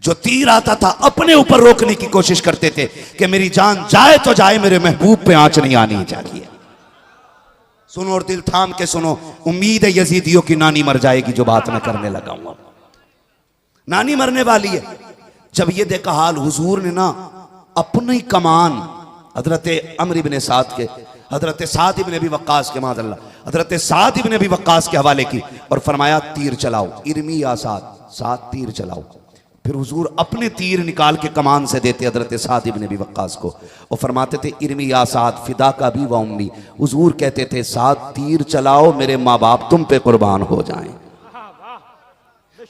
जो तीर आता था अपने ऊपर रोकने की कोशिश करते थे कि मेरी जान जाए तो जाए, मेरे महबूब पे आंच नहीं आनी चाहिए। सुनो और दिल थाम के सुनो, उम्मीद है यजीदियों की नानी मर जाएगी, जो बात मैं करने लगा हूं। नानी मरने वाली है। जब ये देखा हाल, हुजूर ने ना अपनी कमान हजरत अमर इब्ने साद के, हजरत साद इब्ने अबी वक्कास के, माज़अल्लाह, हजरत साद इब्ने अबी वक्कास के हवाले की और फरमाया तीर चलाओ, इरमी या साद, साद तीर चलाओ। फिर हुजूर अपने तीर निकाल के कमान से देते हजरत साद इब्ने अबी वक्कास को और फरमाते थे इरमी या साद फिदा का भी व उम्मी। हुजूर कहते थे साद तीर चलाओ, मेरे माँ बाप तुम पे कुर्बान हो जाएं।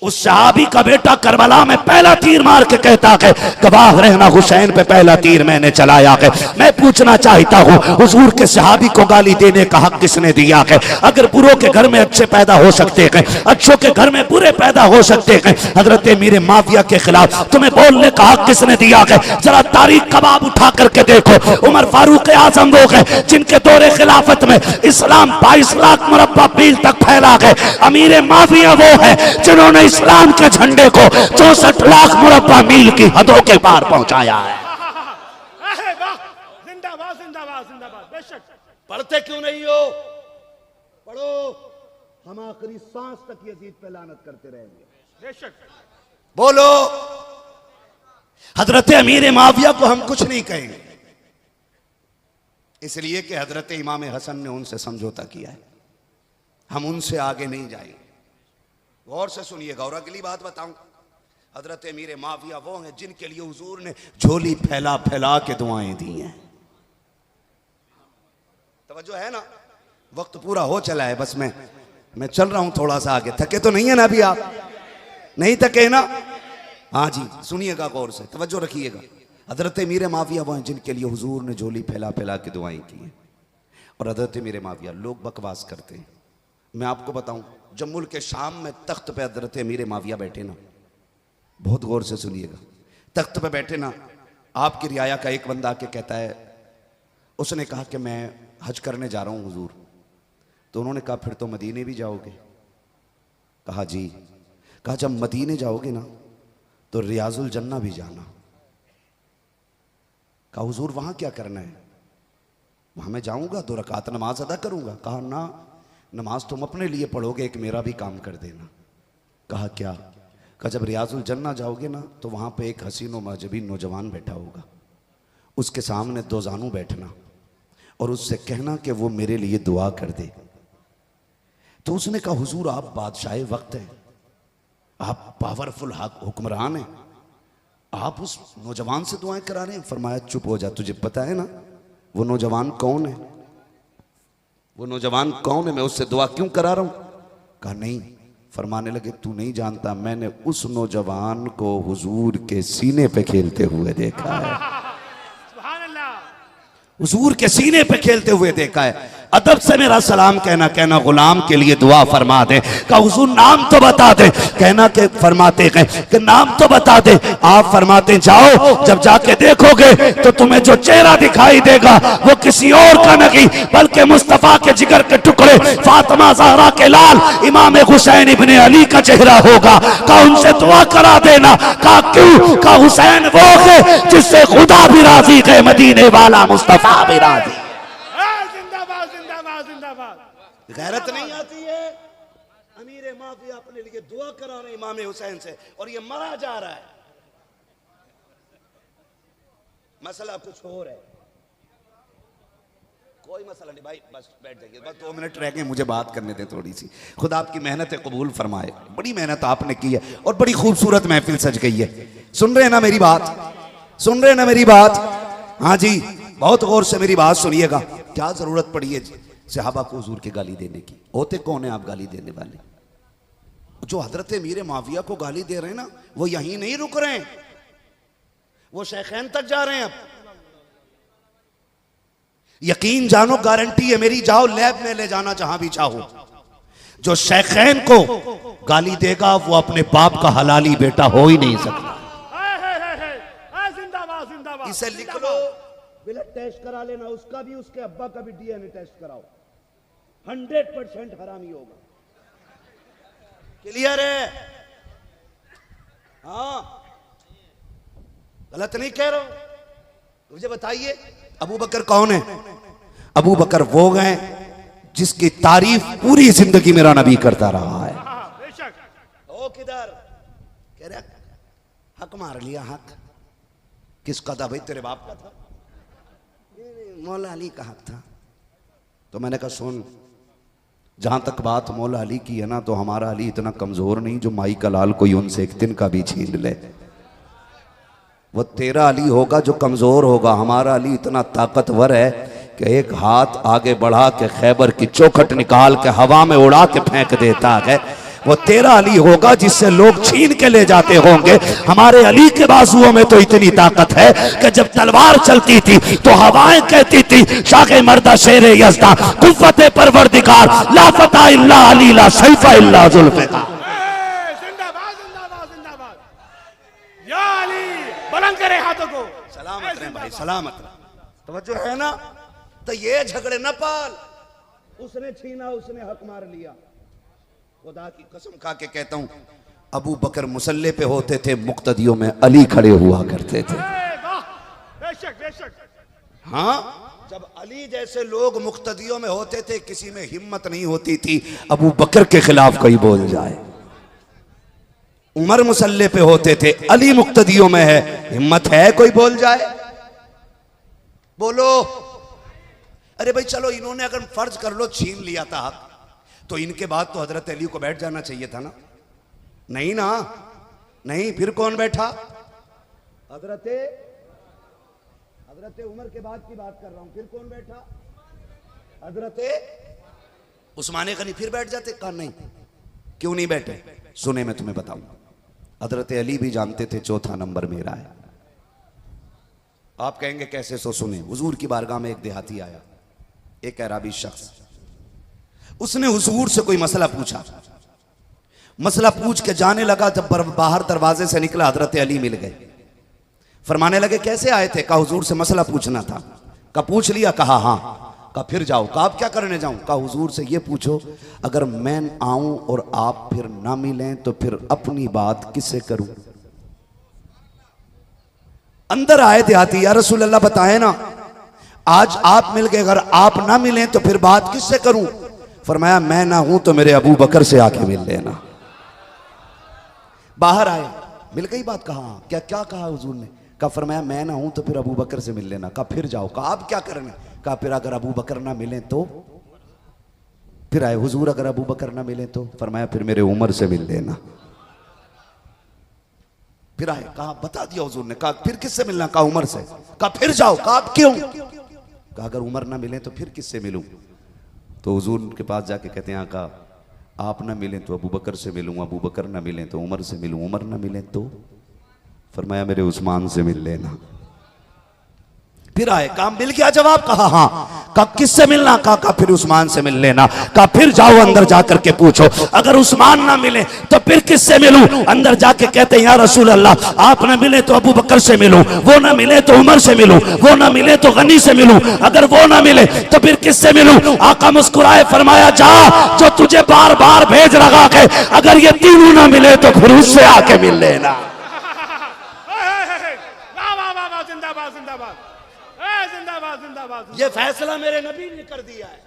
उस सहाबी का बेटा करबला में पहला तीर मार के कहता है गवाह रहना हुसैन पे पहला तीर मैंने चलाया है। मैं पूछना चाहता हूँ, हुजूर के सहाबी को गाली देने का हक किसने दिया है? अगर बुरों के घर में अच्छे पैदा हो सकते हैं, अच्छों के घर में बुरे पैदा हो सकते हैं, हजरत मीर माविया के खिलाफ तुम्हें बोलने का हक किसने दिया है? जरा तारीख कबाब उठा करके देखो। उमर फारूक आजम वो है जिनके दौरे खिलाफत में इस्लाम 22 लाख मुरब्बा मील तक फैला है। अमीर माविया वो है जिन्होंने इस्लाम के झंडे को 64 लाख मुरब्बा मील की हदों के पार पहुंचाया है। जिंदाबाद जिंदाबाद जिंदाबाद। बेशक पढ़ते क्यों नहीं हो? पढ़ो, हम आखिरी सांस तक यजीद पे लानत करते रहेंगे। बेशक बोलो, हजरत अमीर माविया को हम कुछ नहीं कहेंगे, इसलिए कि हजरत इमाम हसन ने उनसे समझौता किया है, हम उनसे आगे नहीं जाएंगे। गौर से सुनिएगा। और अगली बात बताऊं, हजरत अमीर माविया वो हैं जिनके लिए हुजूर ने झोली फैला फैला के दुआएं दी हैं। तवज्जो है ना? वक्त पूरा हो चला है, बस मैं चल रहा हूं थोड़ा सा आगे। थके तो नहीं है ना अभी? आप नहीं थके ना? हाँ जी, सुनिएगा गौर से, तवज्जो रखिएगा। हजरत अमीर माविया वो हैं जिनके लिए हुजूर ने झोली फैला फैला के दुआएं की हैं। और हजरत अमीर माविया, लोग बकवास करते हैं, मैं आपको बताऊं, जब मुल्क के शाम में तख्त पे हजरत अमीर माविया बैठे ना, बहुत गौर से सुनिएगा, तख्त पे बैठे ना, आपकी रियाया का एक बंदा आके कहता है, उसने कहा कि मैं हज करने जा रहा हूं हुजूर। तो उन्होंने कहा फिर तो मदीने भी जाओगे? कहा जी। कहा जब मदीने जाओगे ना तो रियाजुल जन्ना भी जाना। कहा हुजूर वहां क्या करना है? वहां मैं जाऊंगा 2 रकात नमाज अदा करूंगा। कहा ना, नमाज तुम अपने लिए पढ़ोगे, एक मेरा भी काम कर देना। कहा क्या? कहा जब रियाजुल जन्ना जाओगे ना तो वहां पे एक हसीन व मजबी नौजवान बैठा होगा, उसके सामने 2 जानू बैठना और उससे कहना कि वो मेरे लिए दुआ कर दे। तो उसने कहा हुजूर आप बादशाह वक्त हैं, आप पावरफुल हुक्मरान हैं, आप उस नौजवान से दुआएं करा रहे हैं? फरमाया चुप हो जा, तुझे पता है ना वो नौजवान कौन है? वो नौजवान कौन है? मैं उससे दुआ क्यों करा रहा हूं? कहा नहीं। फरमाने लगे तू नहीं जानता, मैंने उस नौजवान को हुजूर के सीने पे खेलते हुए देखा है, सुभान अल्लाह। हुजूर के सीने पे खेलते हुए देखा है। अदब से मेरा सलाम कहना गुलाम के लिए दुआ फरमा दे। का हुजूर नाम तो बता दे, कहना के फरमाते हैं कि नाम तो बता दे। आप फरमाते जाओ, जब जाके देखोगे तो तुम्हें जो चेहरा दिखाई देगा वो किसी और का नहीं बल्कि मुस्तफा के जिगर के टुकड़े फातिमा ज़हरा के लाल इमाम हुसैन इब्ने अली का चेहरा होगा। का उनसे दुआ करा देना। का क्यों? का हुसैन वो है जिससे खुदा भी राजी है, मदीने वाला मुस्तफा भी राजी। जिंदाबाद जिंदाबाद जिंदाबाद। गैरत नहीं आती है? अमीर माफिया अपने लिए दुआ करा रहे इमाम हुसैन से और ये मरा जा रहा है। मसला कुछ और है, कोई मसला नहीं भाई, बस बैठ जाइए, बस 2 मिनट रह गए, मुझे बात करने दें थोड़ी सी। खुदा आपकी मेहनत कबूल फरमाए, बड़ी मेहनत आपने की है और बड़ी खूबसूरत महफिल सज गई है। सुन रहे हैं ना मेरी बात? सुन रहे हैं ना मेरी बात? हाँ जी, बहुत गौर से मेरी बात सुनिएगा। क्या जरूरत पड़ी है सहाबा को हुजूर की गाली देने की? होते कौन है आप गाली देने वाले? जो हजरत मीर माविया को गाली दे रहे हैं ना, वो यहीं नहीं रुक रहे हैं, वो शेखैन तक जा रहे हैं। अब यकीन जानो, गारंटी है मेरी, जाओ लैब में ले जाना जहां भी चाहो। जो शेखैन को गाली देगा वो अपने बाप का हलाली बेटा हो ही नहीं सकता। जिंदाबाद जिंदाबाद। इसे लिख लो, ब्लड टेस्ट करा लेना, उसका भी उसके अब्बा का भी डीएनए टेस्ट कराओ, 100% हरामी होगा। क्लियर है? हाँ, गलत नहीं कह रहा हूं। मुझे बताइए अबू बकर कौन है? अबू बकर वो गए जिसकी तारीफ पूरी जिंदगी मेरा नबी करता रहा है। ओ किधर कह रहा, हक मार लिया। हक किसका था भाई? तेरे बाप का था? मौला अली का हक था। तो मैंने कहा सुन, जहां तक बात मौला अली की है ना, तो हमारा अली इतना कमजोर नहीं जो माई का लाल कोई उनसे एक दिन का भी छीन ले। वो तेरा अली होगा जो कमजोर होगा, हमारा अली इतना ताकतवर है कि एक हाथ आगे बढ़ा के खैबर की चौखट निकाल के हवा में उड़ा के फेंक देता है। वो तेरा अली होगा जिससे लोग छीन के ले जाते होंगे। हमारे अली के बाजुओं में तो इतनी ताकत है कि जब तलवार चलती थी तो हवाएं कहती थी शाके मर्दा शेरे यज़दा कुव्वत परवरदिगार ला फता इल्ला अली ला सैफा इल्ला जुल्फ़िकार। जिंदाबाद जिंदाबाद जिंदाबाद। या अली, बुलंद करे हाथों को। सलामत रहे भाई, सलामत रहे। तवज्जो है ना? तो ये झगड़े न पाल, उसने छीना, उसने हक मार लिया। खुदा की कसम खा के कहता हूं, अबू बकर मुसल्ले पे होते थे, मुक्तदियों में अली खड़े हुआ करते थे। बेशक बेशक। हाँ, जब अली जैसे लोग मुक्तदियों में होते थे, किसी में हिम्मत नहीं होती थी अबू बकर के खिलाफ कोई बोल जाए। उमर मुसल्ले पे होते थे, अली मुक्तदियों में है, हिम्मत है कोई बोल जाए? बोलो। अरे भाई चलो, इन्होंने अगर फर्ज कर लो छीन लिया था हक, तो इनके बाद तो हजरत अली को बैठ जाना चाहिए था ना? नहीं ना? नहीं, फिर कौन बैठा? हजरत उमर के बाद की बात कर रहा हूं। फिर कौन बैठा? हजरत उस्मान गनी। फिर बैठ जाते? कहा नहीं। क्यों नहीं बैठे? सुने, मैं तुम्हें बताऊं। हजरत अली भी जानते थे चौथा नंबर मेरा है। आप कहेंगे कैसे? सो सुने। हुजूर की बारगाह में एक देहाती आया, एक अरबी शख्स। उसने हुजूर से कोई मसला पूछा। मसला पूछ के जाने लगा, जब बाहर दरवाजे से निकला हजरत अली मिल गए। फरमाने लगे कैसे आए थे? कहा हुजूर से मसला पूछना था। कहा पूछ लिया? कहा हाँ। कहा फिर जाओ। कहा आप क्या करने जाऊं? कहा हुजूर से ये पूछो, अगर मैं आऊं और आप फिर ना मिलें तो फिर अपनी बात किससे करूं? अंदर आए देहाती, या रसूल अल्लाह बताए ना, आज आप मिल गए, अगर आप ना मिलें तो फिर बात किससे करूं? फरमाया मैं ना हूं तो मेरे अबू बकर से आके मिल लेना। बाहर आए, मिल गई बात? कहा क्या क्या कहा हुजूर ने? कहा फरमाया मैं ना हूं तो फिर अबू बकर से मिल लेना। कहा फिर जाओ। कहा आप क्या करना? कहा फिर अगर अबू बकर ना मिले तो? फिर आए हुजूर, अगर अबू बकर ना मिले तो? फरमाया फिर मेरे उमर से मिल लेना। फिर आए, कहा बता दिया हुजूर ने। कहा फिर किससे मिलना? कहा उमर से। कहा फिर जाओ। कहा आप क्यों? कहा अगर उमर ना मिले तो फिर किससे मिलूं? तो हुजूर के पास जाके कहते हैं आका, आप ना मिलें तो अबू बकर से मिलूँ, अबू बकर ना मिलें तो उमर से मिलूँ, उमर ना मिलें तो फरमाया मेरे उस्मान से मिल लेना। फिर आए, कहा मिल गया जवाब? कहा हाँ। कहा किससे मिलना? कहा फिर उस्मान से मिल लेना। कहा फिर जाओ अंदर जाकर के पूछो, अगर उस्मान ना मिले तो फिर किससे मिलूं? अंदर जाके कहते हैं या रसूल अल्लाह, आप ना मिले तो अबू बकर से मिलूं, वो ना मिले तो उमर से मिलूं, वो ना मिले तो गनी से मिलूं, अगर वो ना मिले तो फिर किससे मिलूं? आका मुस्कुराए, फरमाया जा, जो तुझे बार बार भेज रहा है, अगर ये तीनों ना मिले तो फिर उससे आके मिल लेना। जिंदाबाद जिंदाबाद जिंदाबाद जिंदाबाद। ये फैसला मेरे नबी ने कर दिया है।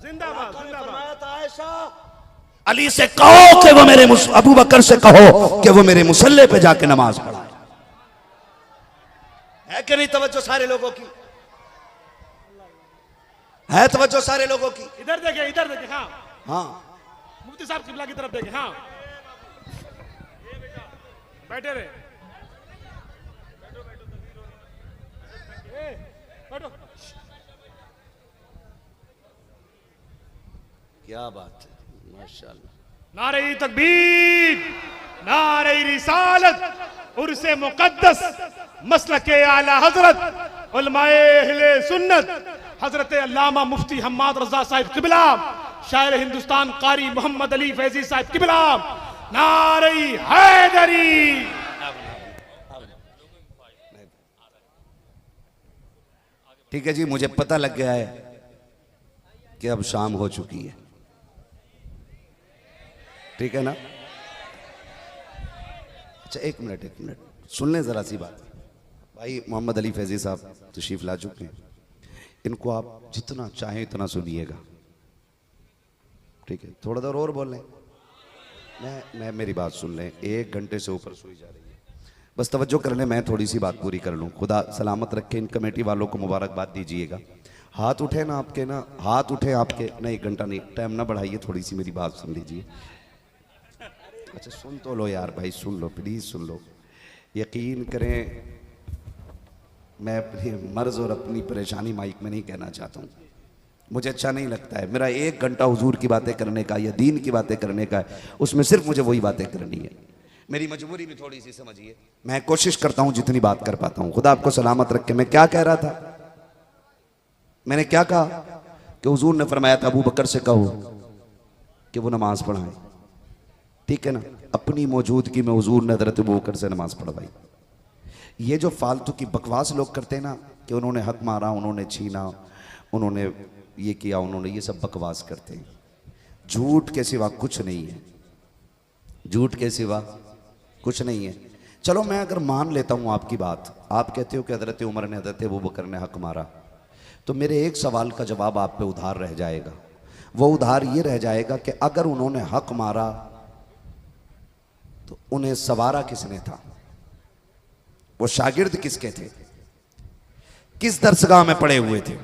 जिंदाबाद जिंदाबाद। आयशा अली से कहो कि वो मेरे अबू बकर से कहो कि वो मेरे मुसल्ले पे जाके नमाज पढ़ाए। है कि नहीं तवज्जो सारे लोगों की? है तवज्जो सारे लोगों की? इधर देखे, इधर देखे। हाँ हाँ, मुफ्ती साहब किबला की तरफ देखे। हाँ बैठे रहे, बैठो। क्या बात है, माशाअल्लाह। नारे तकबीर, नारे रिसालत, उर्से मुकद्दस, मसलके आला हजरत, उलमाए अहले सुन्नत, हजरत अल्लामा मुफ्ती हम्माद रजा साहिब किबला, शायर हिंदुस्तान कारी मोहम्मद अली फैजी साहिब किबला, नारे हैदरी। ठीक है जी, मुझे पता लग गया है कि अब शाम हो चुकी है, ठीक है ना? अच्छा एक मिनट सुन लें जरा सी बात। भाई मोहम्मद अली फैजी साहब तशरीफ ला चुके हैं, इनको आप जितना चाहें इतना सुनिएगा, ठीक है? थोड़ा देर और बोल लें, मैं मेरी बात सुन लें। 1 घंटे से ऊपर सुई जा रही है, बस तवज्जो कर लें, मैं थोड़ी सी बात पूरी कर लूँ। खुदा सलामत रखे, इन कमेटी वालों को मुबारकबाद दीजिएगा। हाथ उठे ना आपके, ना हाथ उठे आपके, नहीं 1 घंटा नहीं, टाइम ना बढ़ाइए, थोड़ी सी मेरी बात सुन लीजिए। अच्छा सुन तो लो यार भाई, सुन लो प्लीज़ सुन लो। यकीन करें मैं अपनी मर्ज़ और अपनी परेशानी माइक में नहीं कहना चाहता हूँ, मुझे अच्छा नहीं लगता है। मेरा 1 घंटा हुजूर की बातें करने का या दीन की बातें करने का है, उसमें सिर्फ मुझे वही बातें करनी है। मेरी मजबूरी भी थोड़ी सी समझिए, मैं कोशिश करता हूँ जितनी बात कर पाता हूँ। खुदा आपको सलामत रखे। मैं क्या कह रहा था? मैंने क्या कहा कि हुजूर ने फरमाया था अबू बकर से कहो कि वो नमाज पढ़ाए, ठीक है ना? अपनी मौजूदगी में हुजूर ने हज़रत अबू बकर से नमाज पढ़वाई। ये जो फालतू की बकवास लोग करते हैं ना कि उन्होंने हक मारा, उन्होंने छीना, उन्होंने ये किया, उन्होंने ये सब बकवास करते हैं। झूठ के सिवा कुछ नहीं है, झूठ के सिवा कुछ नहीं है। चलो मैं अगर मान लेता हूँ आपकी बात, आप कहते हो कि हज़रत उमर ने हज़रत अबू बकर ने हक मारा, तो मेरे एक सवाल का जवाब आप पे उधार रह जाएगा। वो उधार ये रह जाएगा कि अगर उन्होंने हक मारा तो उन्हें सवारा किसने था? वो शागिर्द किसके थे? किस दरसगाह में पड़े हुए थे?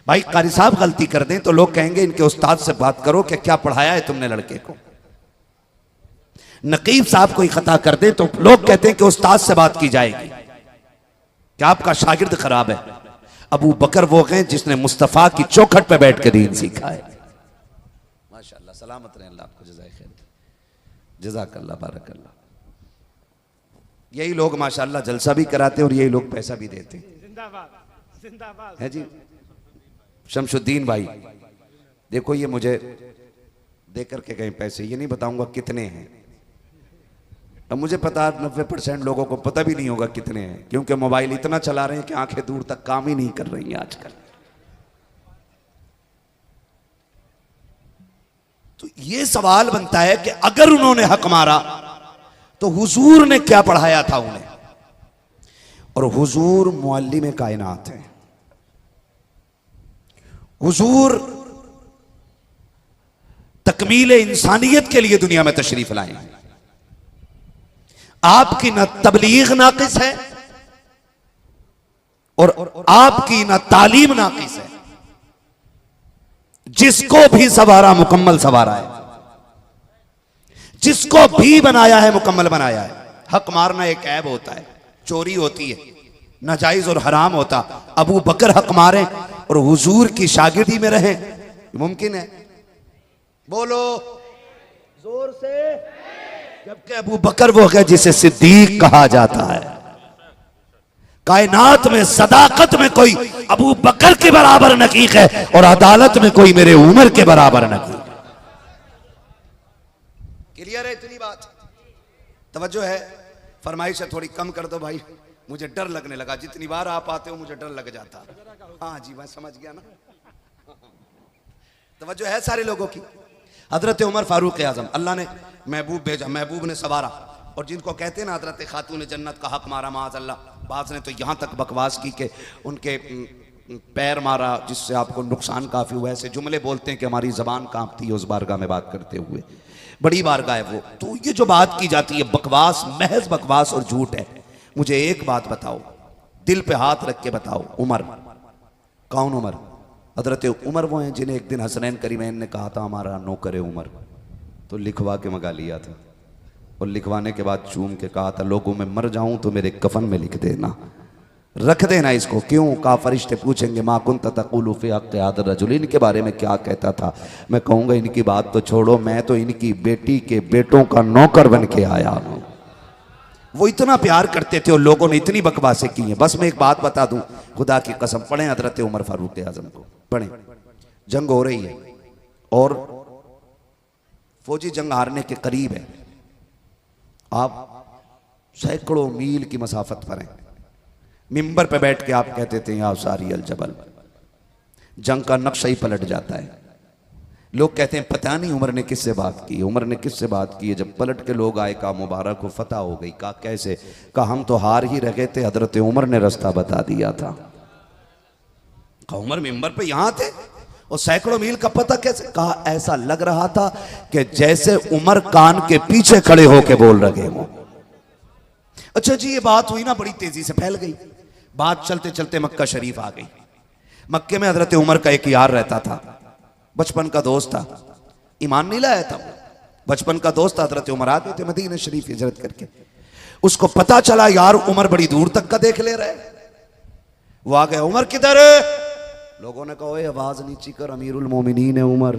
भाई कारी साहब गलती कर दें तो लोग कहेंगे इनके उस्ताद से बात करो कि क्या पढ़ाया है तुमने लड़के को। नकीब साहब कोई खता कर दे तो लोग कहते हैं कि उस्ताद से बात की जाएगी कि आपका शागिर्द खराब है। अबू बकर वो गए जिसने मुस्तफा की चौखट पे बैठ के दीन सीखा है। माशाअल्लाह, सलामत रहे, अल्लाह आपको जज़ाए खैर, जज़ाकल्लाह, बारकल्लाह। यही लोग माशाअल्लाह जलसा भी कराते हैं और यही लोग पैसा भी देते हैं। जिंदाबाद जिंदाबाद है जी। शमशुद्दीन भाई देखो, ये मुझे दे करके गए पैसे, ये नहीं बताऊंगा कितने हैं। अब मुझे पता 90% लोगों को पता भी नहीं होगा कितने हैं, क्योंकि मोबाइल इतना चला रहे हैं कि आंखें दूर तक काम ही नहीं कर रही हैं आजकल। तो ये सवाल बनता है कि अगर उन्होंने हक मारा तो हुजूर ने क्या पढ़ाया था उन्हें? और हुजूर मुअल्लिम कायनात हैं, हुजूर तकमील इंसानियत के लिए दुनिया में तशरीफ लाए हैं। आपकी न तबलीग नाकिस है और आपकी न तालीम नाकिस है, जिसको भी सवारा मुकम्मल सवारा है, जिसको भी बनाया है मुकम्मल बनाया है। हक मारना एक ऐब होता है, चोरी होती है, नाजायज और हराम होता। अबू बकर हक मारे और हुजूर की शागिर्दी में रहे, मुमकिन है? बोलो जोर से। जबकि अबू बकर वो है जिसे सिद्दीक कहा जाता है। कायनात में सदाकत में कोई अबू बकर के बराबर नकीक है और अदालत में कोई मेरे उमर के बराबर नकीक। क्लियर है इतनी बात? तवज्जो है? फरमाइश है थोड़ी कम कर दो भाई, मुझे डर लगने लगा। जितनी बार आप आते हो मुझे डर लग जाता। हाँ जी मैं समझ गया ना। तवज्जो है सारे लोगों की? हजरत उमर फारूक आजम, अल्लाह ने महबूब भेजा, महबूब ने सवारा। और जिनको कहते हैं ना हजरत खातून जन्नत का हक मारा माज अल्लाह, बाज ने तो यहाँ तक बकवास की कि उनके पैर मारा जिससे आपको नुकसान काफ़ी हुआ। ऐसे जुमले बोलते हैं कि हमारी ज़बान कांपती है उस बारगाह में बात करते हुए। बड़ी बारगाह है वो। तो ये जो बात की जाती है बकवास, महज बकवास और झूठ है। मुझे एक बात बताओ, दिल पे हाथ रख के बताओ, उमर कौन? उमर हजरत उमर वो हैं जिन्हें एक दिन हसनैन करीमैन ने कहा था हमारा नौकर है उमर, तो लिखवा के मंगा लिया था। और लिखवाने के बाद चूम के कहा था लोगों में मर जाऊं तो मेरे कफन में लिख देना, रख देना इसको। क्यों? कहा फरिश्ते पूछेंगे मा कुन्त तक़ूलु फ़ी हक़्क़ि हाज़ा रजुल, इनके बारे में क्या कहता था? मैं कहूँगा इनकी बात तो छोड़ो, मैं तो इनकी बेटी के बेटों का नौकर बन के आया हूँ। वो इतना प्यार करते थे और लोगों ने इतनी बकवासें की हैं। बस मैं एक बात बता दूं, खुदा की कसम, पढ़ें हजरत उमर फारूक आजम को, पढ़ें। जंग हो रही है और फौजी जंग हारने के करीब है। आप सैकड़ों मील की मसाफत पर हैं। मिंबर पे बैठ के आप कहते थे या सारी अल जबल। जंग का नक्शा ही पलट जाता है। लोग कहते हैं पता नहीं उमर ने किससे बात की, उमर ने किससे बात की है। जब पलट के लोग आए कहा मुबारक को फतह हो गई। कहा कैसे? कहा हम तो हार ही रहे थे, हजरत उमर ने रास्ता बता दिया था। कहा उमर मिंबर पे यहां थे और सैकड़ों मील का पता कैसे? कहा ऐसा लग रहा था कि जैसे उमर कान के पीछे खड़े होके बोल रहे हो। अच्छा जी ये बात हुई ना, बड़ी तेजी से फैल गई बात। चलते चलते मक्का शरीफ आ गई। मक्के में हजरत उमर का एक यार रहता था, बचपन का दोस्त था, ईमान नहीं लाया था, बचपन का दोस्त हजरत उमर आ गए थे मदीना शरीफ हिजरत करके। उसको पता चला यार उमर बड़ी दूर तक का देख ले रहे। वो आ गया, उमर किधर है? लोगों ने कहा आवाज नीची कर, अमीरुल मोमिनीन है उमर,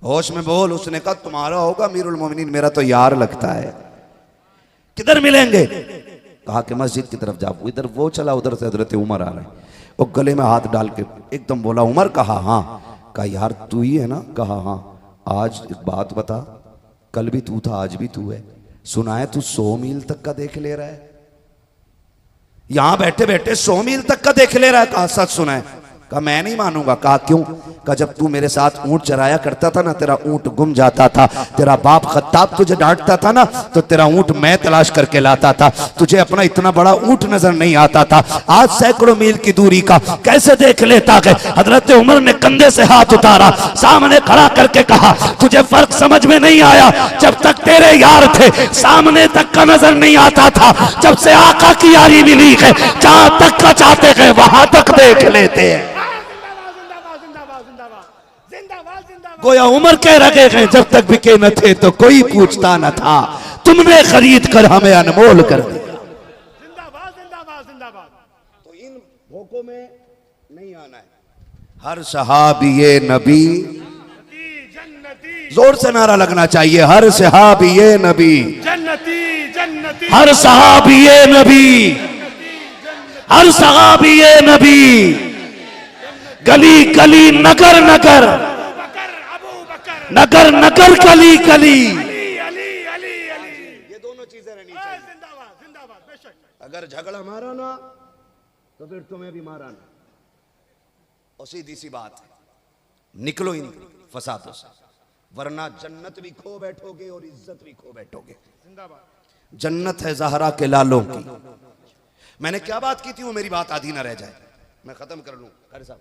होश में बोल। उसने कहा तुम्हारा होगा अमीरुल मोमिनीन, मेरा तो यार लगता है। किधर मिलेंगे? कहा कि मस्जिद की तरफ जाओ। इधर वो चला, उधर से हजरत उमर आ रहे। वो गले में हाथ डाल के एकदम बोला उमर। कहा हाँ। कहा यार तू ही है ना? कहा हाँ। आज एक बात बता, कल भी तू था आज भी तू है। सुना है तू 100 मील तक का देख ले रहा है, यहां बैठे बैठे 100 मील तक का देख ले रहा है। कहा सच सुना है? कहा मैं नहीं मानूंगा। कहा क्यों? कहा जब तू मेरे साथ ऊंट चराया करता था ना, तेरा ऊंट गुम जाता था, तेरा बाप खत्ताब तुझे डांटता था ना, तो तेरा ऊंट मैं तलाश करके लाता था, तुझे अपना इतना बड़ा ऊंट नजर नहीं आता था। आज सैकड़ों मील की दूरी का कैसे देख लेता है? हजरत उमर ने कंधे से हाथ उतारा, सामने खड़ा करके कहा तुझे फर्क समझ में नहीं आया? जब तक तेरे यार थे सामने तक का नजर नहीं आता था, जब से आका की यारी मिली है जहां तक का चाहते हैं वहां तक देख लेते हैं। गोया उमर कह रहे हैं जब तक बिके न थे तो कोई पूछता न था, तुमने खरीद कर हमें अनमोल कर दिया। जिंदाबाद जिंदाबाद जिंदाबाद। तो इन भोकों में नहीं आना है। हर सहाबी नबी, जोर से नारा लगना चाहिए, हर सहाबी नबी जन्नती जन्नती, हर सहाबी नबी, हर सहाबी नबी, गली गली नगर नगर, नगर नगर गली गली, ये दोनों चीजें रहनी चाहिए। जिंदाबाद जिंदाबाद बेशक। अगर झगड़ा मारा ना तो फिर तुम्हें भी मारा ना। और सीधी सी बात है, निकलो इन फसादों से, वरना जन्नत भी खो बैठोगे और इज्जत भी खो बैठोगे। जिंदाबाद। जन्नत है ज़हरा के लालों की। मैंने क्या बात की थी वो मेरी बात आधी ना रह जाए, मैं खत्म कर लूं कारी साहब,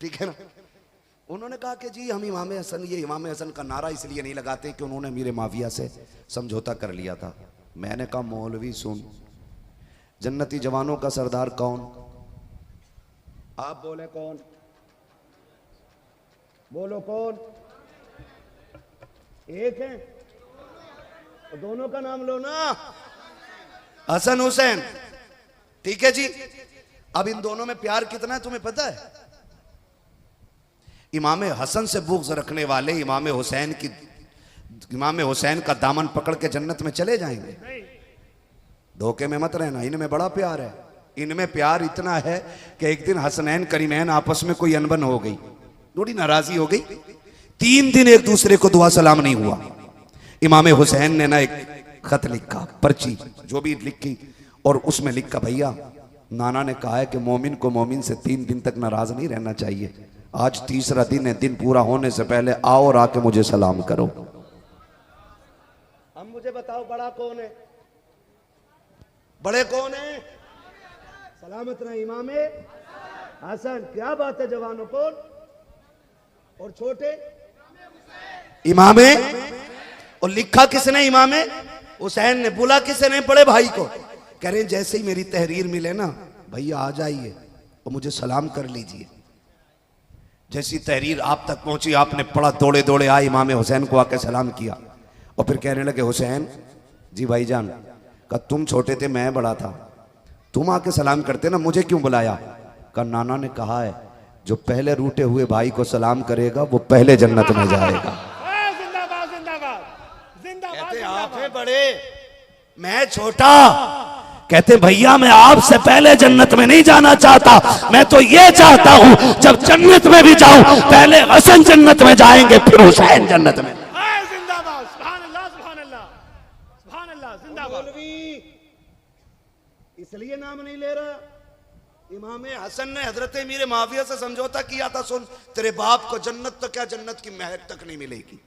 ठीक है ना? उन्होंने कहा कि जी हम इमाम हसन, ये इमाम हसन का नारा इसलिए नहीं लगाते कि उन्होंने मीर माविया से समझौता कर लिया था। मैंने कहा मौलवी सुन, जन्नती जवानों का सरदार कौन? आप बोले कौन? बोलो कौन? एक है, तो दोनों का नाम लो ना, हसन हुसैन, ठीक है जी। अब इन दोनों में प्यार कितना है तुम्हें पता है? इमाम हसन से बुग़्ज़ रखने वाले इमाम हुसैन का दामन पकड़ के जन्नत में चले जाएंगे? धोखे में मत रहना, इनमें बड़ा प्यार है। इनमें प्यार इतना है कि एक दिन हसनैन करीमैन आपस में कोई अनबन हो गई, थोड़ी नाराजी हो गई, 3 दिन एक दूसरे को दुआ सलाम नहीं हुआ। इमाम हुसैन ने ना एक खत लिखा, पर्ची जो भी लिखी, और उसमें लिखा, भैया नाना ने कहा है कि मोमिन को मोमिन से 3 दिन तक नाराज नहीं रहना चाहिए। आज तीसरा दिन है, दिन पूरा होने से पहले आओ और आके मुझे सलाम करो। अब मुझे बताओ बड़ा कौन है? बड़े कौन है? सलामत रहे इमाम हसन। क्या बात है जवानों को। और छोटे इमाम, और लिखा किसने? इमाम हुसैन ने। बुला किसने? बड़े भाई को। कह रहे जैसे ही मेरी तहरीर मिले ना भैया आ जाइए और मुझे सलाम कर लीजिए। जैसी तहरीर आप तक पहुंची, आपने पढ़ा, दौड़े दौड़े आए, इमाम हुसैन को आके सलाम किया और फिर कहने लगे, हुसैन जी भाईजान, कहा तुम छोटे थे मैं बड़ा था, तुम आके सलाम करते ना, मुझे क्यों बुलाया? कहा नाना ने कहा है जो पहले रूठे हुए भाई को सलाम करेगा वो पहले जन्नत में जाएगा। जिंदाबाद जिंदाबाद जिंदाबाद। कहते आप हैं बड़े, मैं छोटा। कहते भैया मैं आपसे पहले जन्नत में नहीं जाना चाहता, मैं तो ये चाहता हूं जब जन्नत में भी जाऊं पहले हसन जन्नत में जाएंगे फिर हुसैन जन्नत में। जिंदाबाद, सुभान अल्लाह सुभान अल्लाह सुभान अल्लाह, जिंदाबाद। इसलिए नाम नहीं ले रहा। इमाम हसन ने हजरत मीर माविया से समझौता किया था, सुन तेरे बाप को जन्नत तो क्या जन्नत की महक तक नहीं मिलेगी,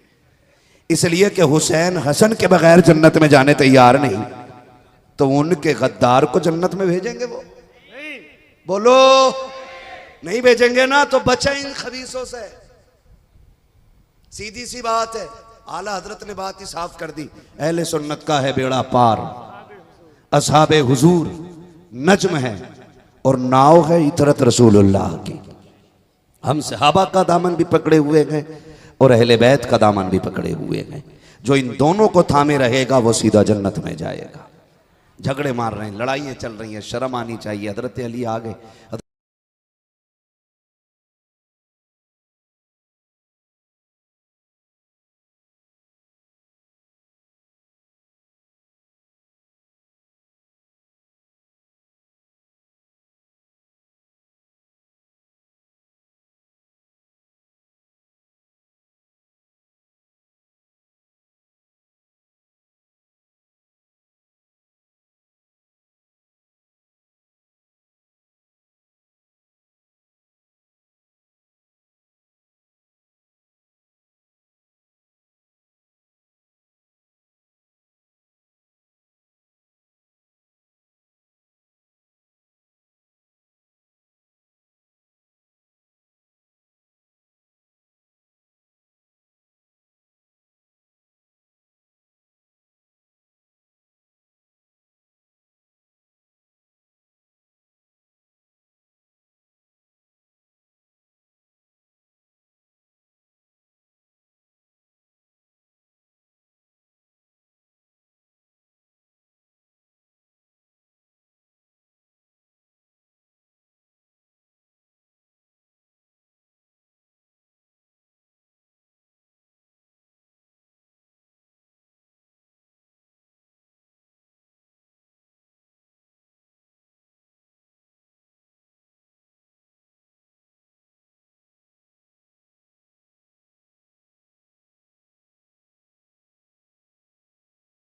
इसलिए कि हुसैन हसन के बगैर जन्नत में जाने तैयार नहीं, तो उनके गद्दार को जन्नत में भेजेंगे वो? नहीं। बोलो नहीं भेजेंगे ना, तो बचा इन खबीसों से। सीधी सी बात है। आला हजरत ने बात ही साफ कर दी, अहले सुन्नत का है बेड़ा पार, असहाबे हुजूर नज्म है और नाव है इतरत रसूलुल्लाह की। हम सहाबा का दामन भी पकड़े हुए हैं और अहले बैत का दामन भी पकड़े हुए हैं। जो इन दोनों को थामे रहेगा वो सीधा जन्नत में जाएगा। झगड़े मार रहे हैं, लड़ाइयाँ चल रही हैं, शर्म आनी चाहिए। हजरत अली आ गए,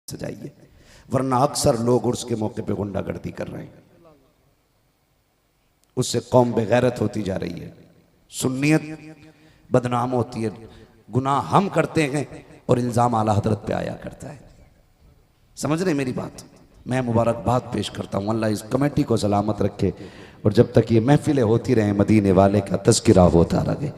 जाइए, वरना अक्सर लोग उर्स के मौके पे गुंडागर्दी कर रहे हैं, उससे कौम बेगैरत होती जा रही है, सुन्नियत बदनाम होती है, गुनाह हम करते हैं और इल्जाम आला हजरत पे आया करता है। समझ रहे मेरी बात? मैं मुबारकबाद पेश करता हूँ, अल्लाह इस कमेटी को सलामत रखे और जब तक ये महफिलें होती रहें मदीने वाले का तज़किरा होता रहे।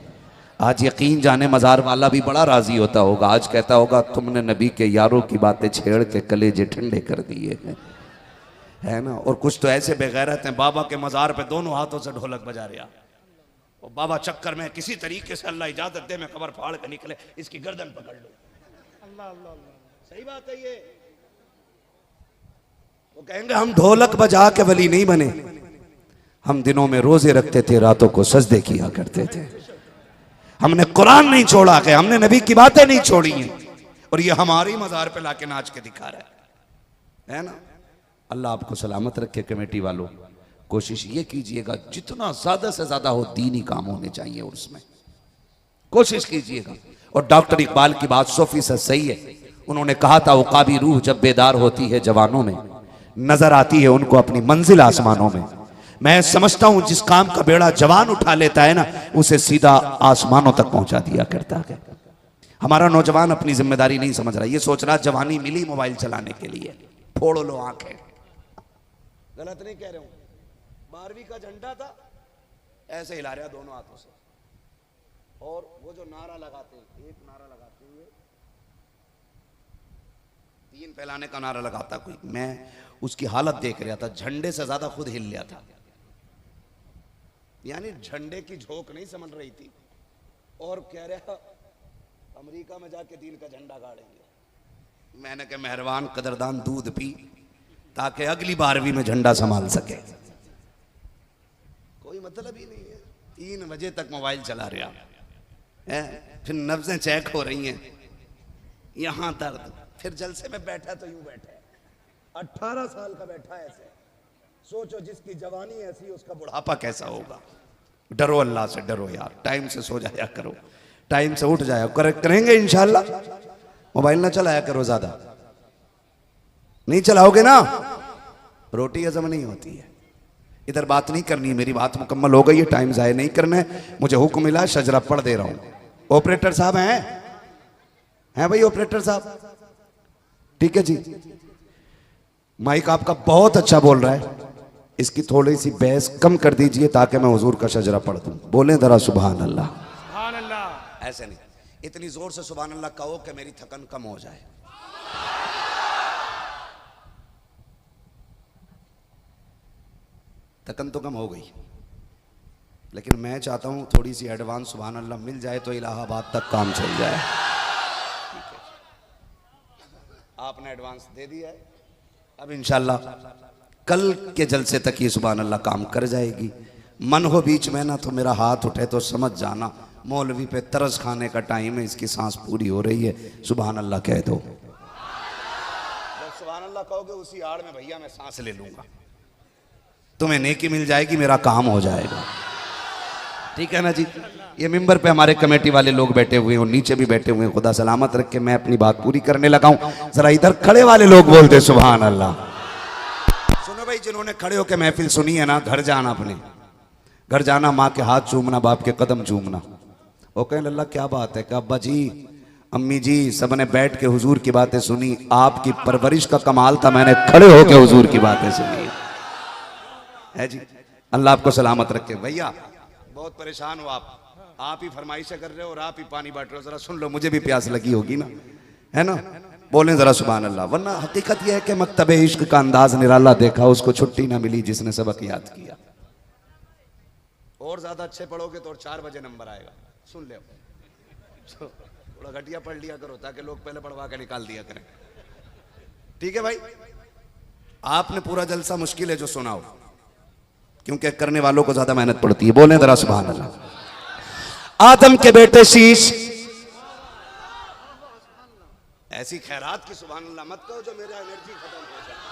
आज यकीन जाने मज़ार वाला भी बड़ा राजी होता होगा, आज कहता होगा तुमने नबी के यारों की बातें छेड़ के कलेजे ठंडे कर दिए हैं, है ना। और कुछ तो ऐसे बेगैरत हैं, बाबा के मज़ार पे दोनों हाथों से ढोलक बजा रहा, और बाबा चक्कर में किसी तरीके से अल्लाह इजाजत दे मैं कबर फाड़ के निकले, इसकी गर्दन पकड़ लो। अल्लाह अल्लाह। सही बात है ये। वो कहेंगे हम ढोलक बजा के वली नहीं बने, हम दिनों में रोजे रखते थे, रातों को सजदे किया करते थे। हमने कुरान नहीं छोड़ा के, हमने नबी की बातें नहीं छोड़ी हैं, और ये हमारी मज़ार पे लाके नाच के दिखा रहा है ना। अल्लाह आपको सलामत रखे। कमेटी वालों, कोशिश ये कीजिएगा जितना ज्यादा से ज्यादा हो दीनी काम होने चाहिए उसमें, कोशिश कीजिएगा। और डॉक्टर इकबाल की बात 100% सही है। उन्होंने कहा था उकाबी रूह जब बेदार होती है जवानों में, नजर आती है उनको अपनी मंजिल आसमानों में। मैं समझता हूं जिस काम का बेड़ा जवान उठा लेता है ना, उसे सीधा आसमानों तक पहुंचा दिया करता है। हमारा नौजवान अपनी जिम्मेदारी नहीं समझ रहा, ये सोच रहा जवानी मिली मोबाइल चलाने के लिए, फोड़ लो आंखें। गलत नहीं कह रहे हूं, 12वीं का झंडा था ऐसे हिला रहा दोनों हाथों से, और वो जो नारा लगाते हैं, एक नारा लगाते हुए 3 फैलाने का नारा लगाता कोई, मैं उसकी हालत देख रहा था, झंडे से ज्यादा खुद हिल लिया था। यानी झंडे की झोंक नहीं समझ रही थी, और कह रहा अमेरिका में जाके दीन का झंडा गाड़ेंगे। मैंने कहा मेहरबान कदरदान दूध पी ताकि अगली 12वीं में झंडा संभाल सके। कोई मतलब ही नहीं है। 3 बजे तक मोबाइल चला रहा है, फिर नब्जें चेक हो रही हैं, यहां दर्द, फिर जलसे में बैठा तो यूं बैठा है, 18 साल का बैठा है ऐसे। सोचो जिसकी जवानी ऐसी उसका बुढ़ापा कैसा होगा। डरो अल्लाह से, डरो यार, टाइम से सो जाया करो, टाइम से उठ जाया करेंगे इंशाल्लाह। मोबाइल ना चलाया करो, ज्यादा नहीं चलाओगे ना रोटी हजम नहीं होती है। इधर बात नहीं करनी है, मेरी बात मुकम्मल हो गई है, टाइम जाया नहीं करना है। मुझे हुक्म मिला, शजरा पढ़ दे रहा हूं। ऑपरेटर साहब हैं भाई, ऑपरेटर साहब ठीक है जी। माइक आपका बहुत अच्छा बोल रहा है, इसकी थोड़ी सी बहस कम कर दीजिए ताकि मैं हुजूर का शजरा पढ़ दूं। बोलें जरा सुभान अल्लाह। सुभान अल्लाह। ऐसे नहीं, इतनी जोर से सुभान अल्लाह कहो कि मेरी थकन कम हो जाए। थकन तो कम हो गई, लेकिन मैं चाहता हूं थोड़ी सी एडवांस सुभान अल्लाह मिल जाए तो इलाहाबाद तक काम चल जाए। ठीक है, आपने एडवांस दे दिया है, अब इंशाल्लाह कल के जलसे तक ये सुभान अल्लाह काम कर जाएगी। मन हो बीच में ना तो मेरा हाथ उठे तो समझ जाना मौलवी पे तरस खाने का टाइम है, इसकी सांस पूरी हो रही है। सुभान अल्लाह कह दो। जब सुभान अल्लाह कहोगे उसी आड़ में भैया मैं सांस ले लूंगा, तुम्हें नेकी मिल जाएगी, मेरा काम हो जाएगा। ठीक है ना जी। ये मिंबर पे हमारे कमेटी वाले लोग बैठे हुए हैं और नीचे भी बैठे हुए हैं, खुदा सलामत रख के मैं अपनी बात पूरी करने लगा हूं। जरा इधर खड़े वाले लोग बोलते सुभान अल्लाह। सुनो भाई, जिन्होंने खड़े होकर महफिल सुनी है ना, घर जाना, अपने घर जाना, माँ के हाथ चूमना, बाप के कदम चूमना। वो कहें अल्लाह क्या बात है, कि अब्बा जी अम्मी जी सबने बैठ के हुजूर की बातें सुनी, आपकी परवरिश का कमाल था, मैंने खड़े होकर हुजूर की बातें सुनी है जी। अल्लाह आपको सलामत रखे। भैया बहुत परेशान हो आप ही फरमाइशें कर रहे हो और आप ही पानी बांट रहे हो, जरा सुन लो, मुझे भी प्यास लगी होगी ना, है ना। बोलें जरा सुभान अल्लाह। वरना हकीकत यह है कि मकतब इश्क का अंदाज निराला देखा, उसको छुट्टी ना मिली जिसने सबक याद किया। और ज्यादा अच्छे पढ़ोगे तो और 4 बजे नंबर आएगा, सुन ले। थोड़ा घटिया पढ़ लिया करो ताकि लोग पहले पढ़वा के निकाल दिया करें। ठीक है भाई, आपने पूरा जलसा मुश्किल है जो सुनाओ, क्योंकि करने वालों को ज्यादा मेहनत पड़ती है। बोलें जरा सुभान अल्लाह। आदम के बेटे शीश, ऐसी खैरात की सुभान अल्लाह मत कहो जो मेरा एनर्जी खत्म हो जाए।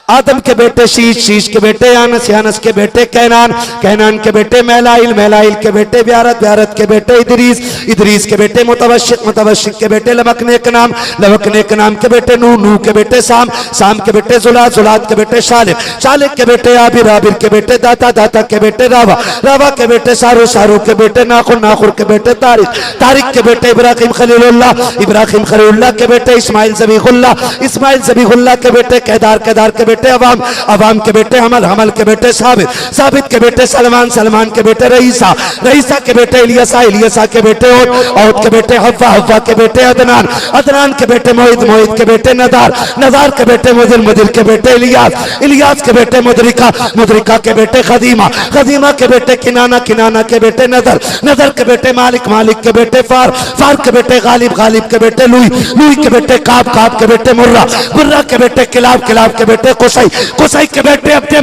आदम के बेटे शीश, शीश के बेटे यानस, यानस के बेटे कैनान, कैनान के बेटे मैलाइल, मैलाइल के बेटे ब्यारत, ब्यारत के बेटे इदरीस, इदरीस के बेटे मुतवशिक, मुतवशिक के बेटे लबकने के नाम, लबकने के नाम के बेटे नूह, नूह के बेटे साम, साम के बेटे जुलाद, जुलाद के बेटे शालिक, शालिक के बेटे आबिर, आबिर के बेटे दाता, दाता के बेटे रावा, रावा के बेटे सारू, सारू के बेटे नाखुर, नाखुर के बेटे तारिक, तारिक के बेटे इब्राहिम खलीलुल्लाह, इब्राहिम खलीलुल्लाह के बेटे इस्माइल ज़बीहुल्लाह, इस्माइल ज़बीहुल्लाह के बेटे केदार, केदार के बेटे अवाम, अवाम के बेटे हमल, हमल के बेटे साबित, साबित के बेटे सलमान, सलमान के बेटे रईसा, रईसा के बेटे इलियसा, इलियसा के बेटे औद के बेटे हव्वा, हव्वा के बेटे अदनान, अदनान के बेटे मोहित, मोहित के बेटे नदार, नदार के बेटे मुदिर, मुदिर के बेटे इलियास, इलियास के बेटे मुदरिका, मुदरिका के बेटे खदीमा, खदीमा के बेटे किनाना, किनाना के बेटे नदर, नदर के बेटे मालिक, मालिक के बेटे फार, फार के बेटे गालिब, गालिब के बेटे लुई, लुई के बेटे काब, काब के बेटे मुर्रा, मुर्रा के बेटे किलाब, किलाब के बेटे बेटे कुसै, कुसै के बेटे अब्दे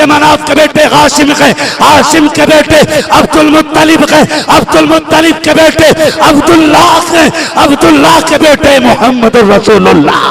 मनाफ के बेटे हाशिम के, हाशिम के बेटे अब्दुल मुत्तलिब के, अब्दुल मुत्तलिब के बेटे अब्दुल्लाह के, अब्दुल्लाह के बेटे मोहम्मद रसूलुल्लाह।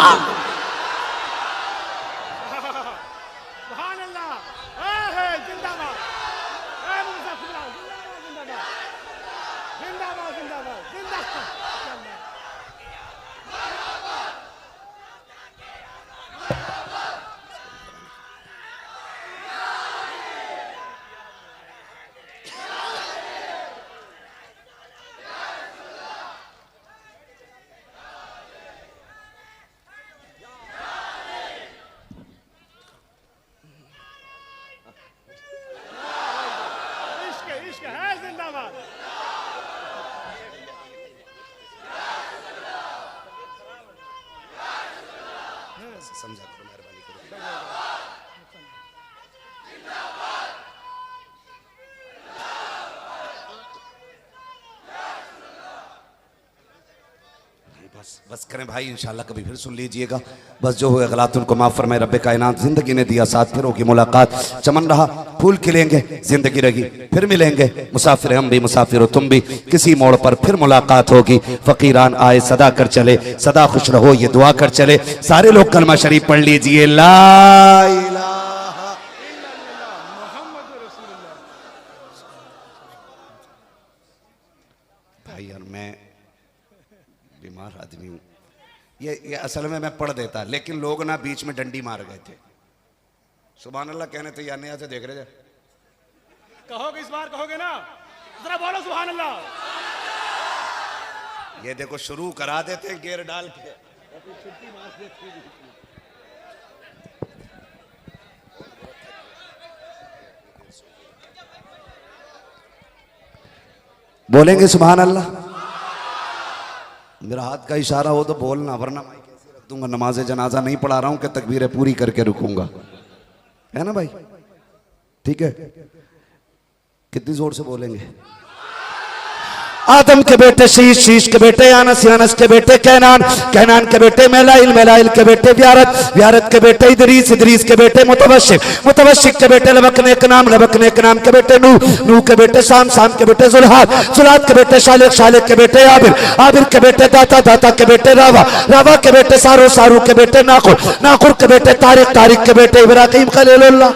समझा करो, मेहरबानी करो। बस करें भाई, इंशाल्लाह कभी फिर सुन लीजिएगा। बस जो हुए गलत उनको माफ़ फरमाए रब्बे कायनात। जिंदगी ने दिया साथ, फिर होगी मुलाकात। चमन रहा फूल खिलेंगे, जिंदगी रही फिर मिलेंगे। मुसाफिर हम भी, मुसाफिर हो तुम भी, किसी मोड़ पर फिर मुलाकात होगी। फकीरान आए सदा कर चले, सदा खुश रहो ये दुआ कर चले। सारे लोग कलमा शरीफ पढ़ लीजिए, ला इलाहा इल्लल्लाह मुहम्मदुर रसूलुल्लाह। भाई यार मैं बीमार आदमी हूँ, ये असल में मैं पढ़ देता, लेकिन लोग ना बीच में डंडी मार गए थे। सुभान अल्लाह कहने तो यार नहीं से देख रहे थे। कहोगे इस बार, कहोगे ना, जरा बोलो सुभान अल्लाह। ये देखो शुरू करा देते हैं गेर डाल के। बोलेंगे सुभान अल्लाह। मेरा हाथ का इशारा हो तो बोलना, वरना मैं कैसे रख दूंगा। नमाज जनाजा नहीं पढ़ा रहा हूं कि तकबीरें पूरी करके रुकूंगा, है ना भाई? ठीक है, कितनी जोर से बोलेंगे? आदम के बेटे शीश, शीश के बेटे यानस, यानस के बेटे कैनान, कैनान के बेटे मेलाइल, मेलाइल के बेटे व्यारत, व्यारत के बेटे इदरीस, इदरीस के बेटे मुतवशिक, मुतवशिक के बेटे लबकने के नाम, लबकने के नाम के बेटे नूह, नूह के बेटे शाम, शाम के बेटे जुल्हाद, जुल्हाद के बेटे शालिक, शालिक के बेटे आबिर, आबिर के बेटे दाता, दाता के बेटे रावा, रावा के बेटे सारू, सारू के बेटे नाकुर, नाकुर के बेटे तारिक, तारिक के बेटे इब्राहिम खलीलुल्लाह,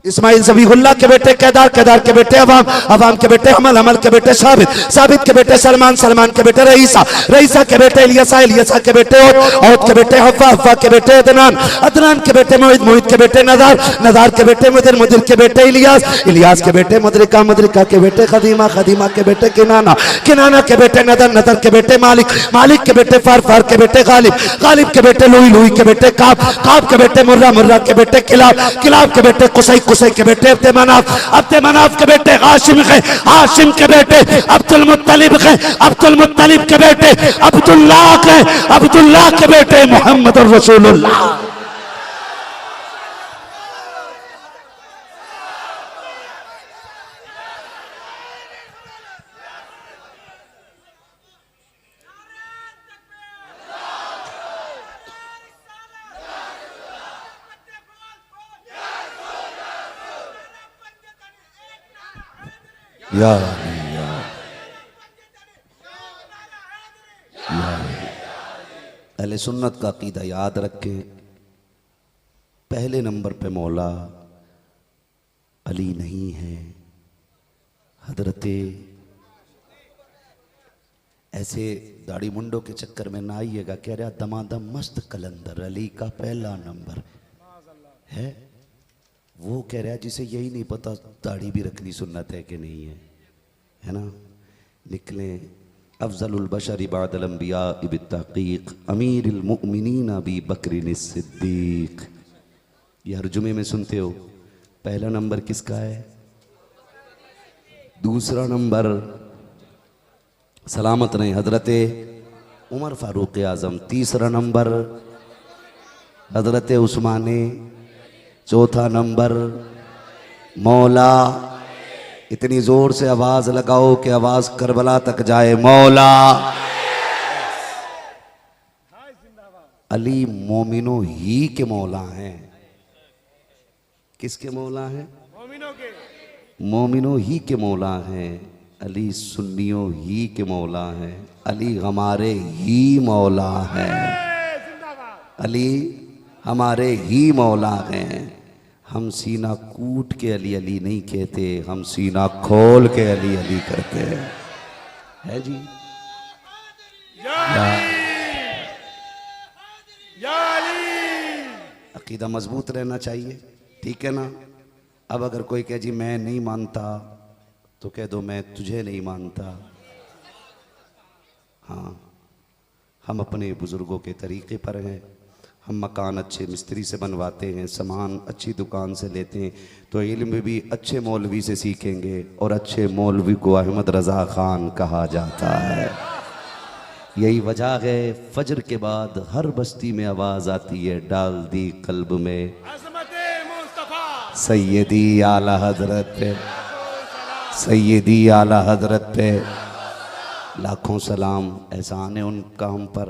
इस्माइल ज़बीहुल्लाह के बेटे केदार, केदार के बेटे अवाम, अवाम के बेटे हमल, हमल के बेटे साबित, साबित के बेटे सलमान, सलमान के बेटे रईसा, रईसा के बेटे इलियासा, इलियासा के बेटे औद के बेटे हव्वा, हव्वा के बेटे अदनान, अदनान के बेटे मोहित, मोहित के बेटे नदार, नदार के बेटे मुदिर, मुदिर के बेटे इलियास, इलियास के बेटे मुदरिका, मुदरिका के बेटे खदीमा, खदीमा के बेटे किनाना, किनाना के बेटे नदर, नदर के बेटे मालिक, मालिक के बेटे फार, फार के बेटे गालिब, गालिब के बेटे लुई, लुई के बेटे काब, काब के बेटे मुर्रा, मुर्रा के बेटे किलाब, किलाब के बेटे कुसै, कुसै के बेटे अब्दे मनाफ, अब्दे मनाफ के बेटे हाशिम के, हाशिम के बेटे अब्दुल मुत्तलिब के, अब्दुल मुत्तलिब के बेटे अब्दुल्लाह के, अब्दुल्लाह के बेटे मोहम्मद रसूलुल्लाह। या अहले सुन्नत का अकीदा याद रखें। पहले नंबर पे मौला अली नहीं है, हजरते। ऐसे दाढ़ी मुंडों के चक्कर में ना आइएगा। कह रहा दमादम मस्त कलंदर अली का पहला नंबर है। वो कह रहा है जिसे यही नहीं पता दाढ़ी भी रखनी सुन्नत है कि नहीं है ना। निकले अफजलुल बशर बअदल अंबिया बित्तहक़ीक़ अमीरुल मुमिनीन अबी बकर सिद्दीक़। ये हर जुमे में सुनते हो। पहला नंबर किसका है? दूसरा नंबर सलामत रहे हजरते उमर फारूक आज़म। तीसरा नंबर हजरते उस्माने। चौथा नंबर मौला। इतनी जोर से आवाज लगाओ कि आवाज करबला तक जाए। मौला। अली मोमिनों ही के मौला हैं। किसके मौला हैं? मोमिनों के। मोमिनों ही के मौला हैं। अली सुन्नियों ही के मौला हैं। अली हमारे ही मौला हैं। अली हमारे ही मौला हैं। हम सीना कूट के अली अली नहीं कहते, हम सीना खोल के अली अली करते हैं। है जी? अकीदा मजबूत रहना चाहिए, ठीक है ना? अब अगर कोई कहे जी मैं नहीं मानता, तो कह दो मैं तुझे नहीं मानता। हाँ, हम अपने बुजुर्गों के तरीके पर हैं। हम मकान अच्छे मिस्त्री से बनवाते हैं, सामान अच्छी दुकान से लेते हैं, तो इल्म भी अच्छे मौलवी से सीखेंगे, और अच्छे मौलवी को अहमद रज़ा खान कहा जाता है। यही वजह है फजर के बाद हर बस्ती में आवाज़ आती है, डाल दी कल्ब में सैयदी आला हजरत पे, सैयदी आला हजरत पे लाखों सलाम। एहसान है उनका हम पर,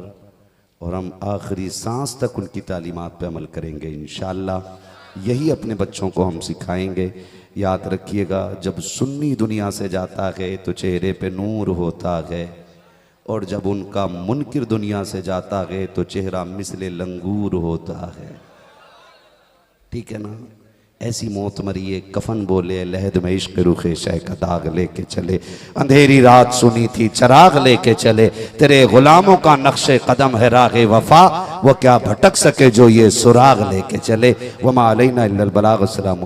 और हम आखिरी सांस तक उनकी तालीमात पे अमल करेंगे इंशाअल्लाह। यही अपने बच्चों को हम सिखाएंगे। याद रखिएगा, जब सुन्नी दुनिया से जाता है तो चेहरे पे नूर होता है, और जब उनका मुनकिर दुनिया से जाता है तो चेहरा मिसले लंगूर होता है। ठीक है ना? ऐसी मौत मरिए, कफन बोले लहद में इश्क रुखे शय का दाग लेके चले, अंधेरी रात सुनी थी चराग लेके चले, तेरे गुलामों का नक्शे कदम है रागे वफा, वो क्या भटक सके जो ये सुराग लेके चले। वमा अलैना इल्लल बलाग। अस्सलाम।